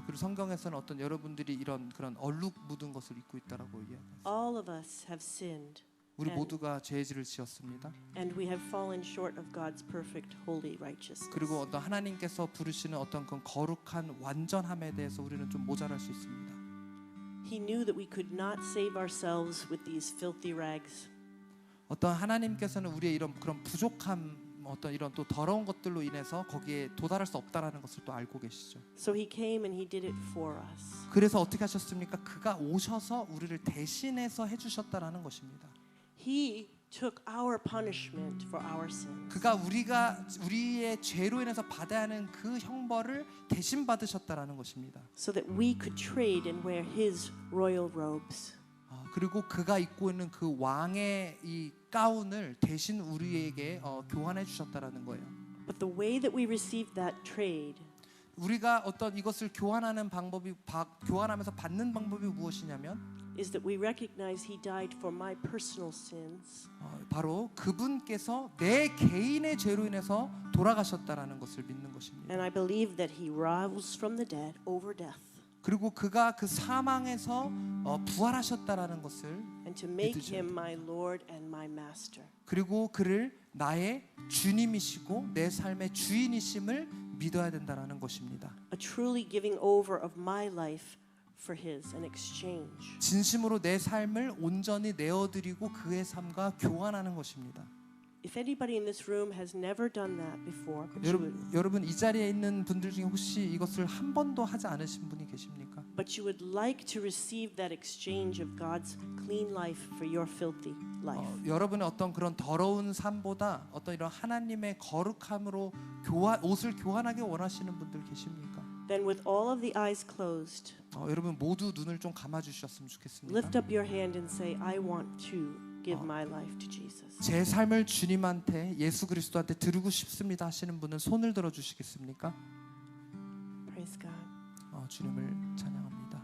그리고 성경에서는 어떤 여러분들이 이런 그런 얼룩 묻은 것을 입고 있다라고 이야기해요. All of us have sinned. 우리 And- 모두가 죄질을 지었습니다. And we have fallen short of God's perfect, holy righteousness. 그리고 어떤 하나님께서 부르시는 어떤 그 거룩한 완전함에 대해서 우리는 좀 모자랄 수 있습니다. He knew that we could not save ourselves with these filthy rags. 어떤 하나님께서는 우리의 이런 그런 부족함, 어떤 이런 또 더러운 것들로 인해서 거기에 도달할 수 없다라는 것을 또 알고 계시죠. So he came and he did it for us. 그래서 어떻게 하셨습니까? 그가 오셔서 우리를 대신해서 해주셨다라는 것입니다. He took our punishment for our sins. 그가 우리의 죄로 인해서 받아야 하는 그 형벌을 대신 받으셨다라는 것입니다. So that we could trade and wear his royal robes. 그리고 그가 입고 있는 그 왕의 이 가운을 대신 우리에게 교환해 주셨다라는 거예요. But the way that we received that trade 우리가 어떤 이것을 교환하는 방법이 교환하면서 받는 방법이 무엇이냐면 is that we recognize he died for my personal sins. 바로 그분께서 내 개인의 죄로 인해서 돌아가셨다라는 것을 믿는 것입니다. And I believe that he rose from the dead over death. 그리고 그가 그 사망에서 부활하셨다라는 것을 And to make 믿으셔야 him my Lord and my master. 그리고 그를 나의 주님이시고 내 삶의 주인이심을 믿어야 된다라는 것입니다. A truly giving over of my life for his, an exchange. 진심으로 내 삶을 온전히 내어드리고 그의 삶과 교환하는 것입니다. If anybody in this room has never done that before, but you would, 여러분 이 자리에 있는 분들 중에 혹시 이것을 한 번도 하지 않으신 분이 계십니까? but you would like to receive that exchange of God's clean life for your filthy life. 여러분의 어떤 그런 더러운 삶보다 어떤 이런 하나님의 거룩함으로 옷을 교환하기 원하시는 분들 계십니까? Then with all of the eyes closed, 여러분 모두 눈을 좀 감아 주셨으면 좋겠습니다. lift up your hand and say, I want to give my life to Jesus. 제 삶을 주님한테 예수 그리스도한테 드리고 싶습니다 하시는 분은 손을 들어 주시겠습니까? Praise God. 주님을 찬양합니다.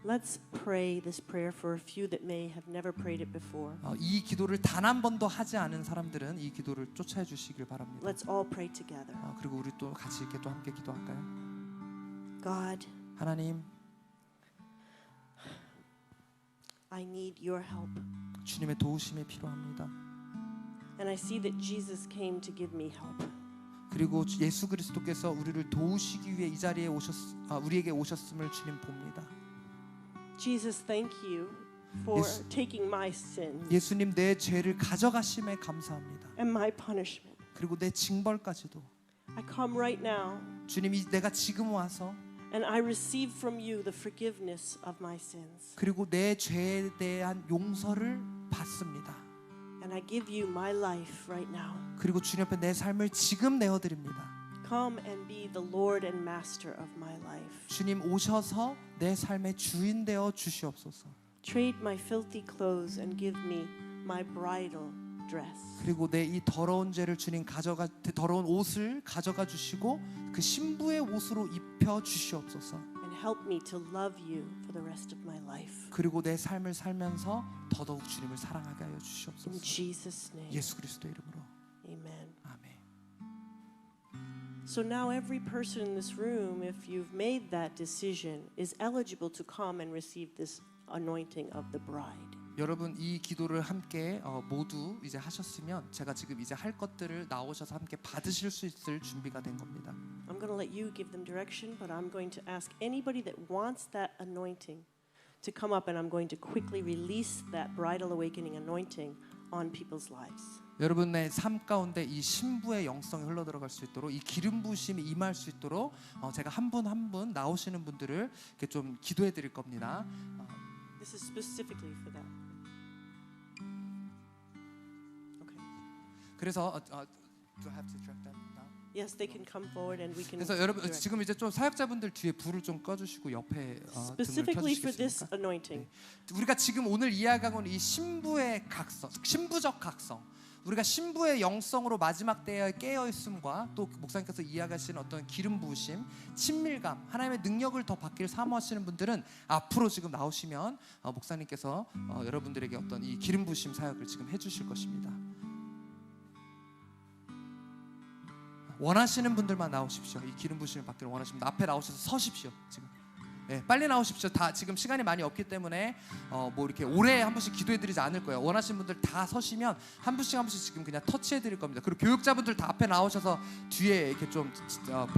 Let's pray this prayer for a few that may have never prayed it before. 이 기도를 단 한 번도 하지 않은 사람들은 이 기도를 쫓아해 주시길 바랍니다. Let's all pray together. 그리고 우리 또 같이 이렇게 또 함께 기도할까요? God, 하나님, I need your help. 주님의 도우심이 필요합니다. And I see that Jesus came to give me help. 그리고 예수 그리스도께서 우리를 도우시기 위해 이 자리에 우리에게 오셨음을 주님 봅니다. Jesus, thank you for 예수- taking my sins 예수님 내 죄를 가져가심에 감사합니다. and my punishment. 그리고 내 징벌까지도 I come right now 주님이 내가 지금 와서 and I receive from you the forgiveness of my sins. 그리고 내 죄에 대한 용서를 받습니다. And I give you my life right now. 그리고 주님 앞에 내 삶을 지금 내어드립니다. Come and be the Lord and Master of my life. 주님 오셔서 내 삶의 주인 되어 주시옵소서. Trade my filthy clothes and give me my bridal dress. 그리고 내 이 더러운 죄를 주님 더러운 옷을 가져가 주시고 그 신부의 옷으로 입혀 주시옵소서. And help me to love you for the rest of my life. 그리고 내 삶을 살면서 더더욱 주님을 사랑하게 하여 In 주시옵소서. Jesus' name. 예수 그리스도 이름으로. Amen. 아멘. So now every person in this room, if you've made that decision, is eligible to come and receive this anointing of the bride. 여러분 이 기도를 함께 모두 이제 하셨으면 제가 지금 이제 할 것들을 나오셔서 함께 받으실 수 있을 준비가 된 겁니다. I'm going to let you give them direction, but I'm going to ask anybody that wants that anointing to come up, and I'm going to quickly release that bridal awakening anointing on people's lives. 여러분의 삶 가운데 이 신부의 영성이 흘러 들어갈 수 있도록 이 기름 부으심이 임할 수 있도록 제가 한 분 한 분 나오시는 분들을 이렇게 좀 기도해 드릴 겁니다. This is specifically for that. Okay. 그래서 do I have to track that now? Yes, they can come forward and we can. 그래서 여러분 direct. 지금 이제 좀 사역자분들 뒤에 불을 좀 꺼주시고 옆에 등을 Specifically for this 켜주시겠습니까? anointing. 우리가 지금 오늘 이야기하고 있는 이 신부의 각성, 신부적 각성, 우리가 신부의 영성으로 마지막 때에 깨어 있음과 또 목사님께서 이야기하시는 어떤 기름 부으심, 친밀감, 하나님의 능력을 더 받기를 사모하시는 분들은 앞으로 지금 나오시면 목사님께서 여러분들에게 어떤 이 기름 부으심 사역을 지금 해주실 것입니다. 원하시는 분들만 나오십시오. 이 기름 부으심을 받기를 원하시는 분들 앞에 나오셔서 서십시오. 지금. 네, 빨리 나오십시오. 다 지금 시간이 많이 없기 때문에 뭐 이렇게 오래 한 번씩 기도해드리지 않을 거예요. 원하시는 분들 다 서시면 한 분씩 한 분씩 지금 그냥 터치해드릴 겁니다. 그리고 교육자분들 다 앞에 나오셔서 뒤에 이렇게 좀 봐주시고.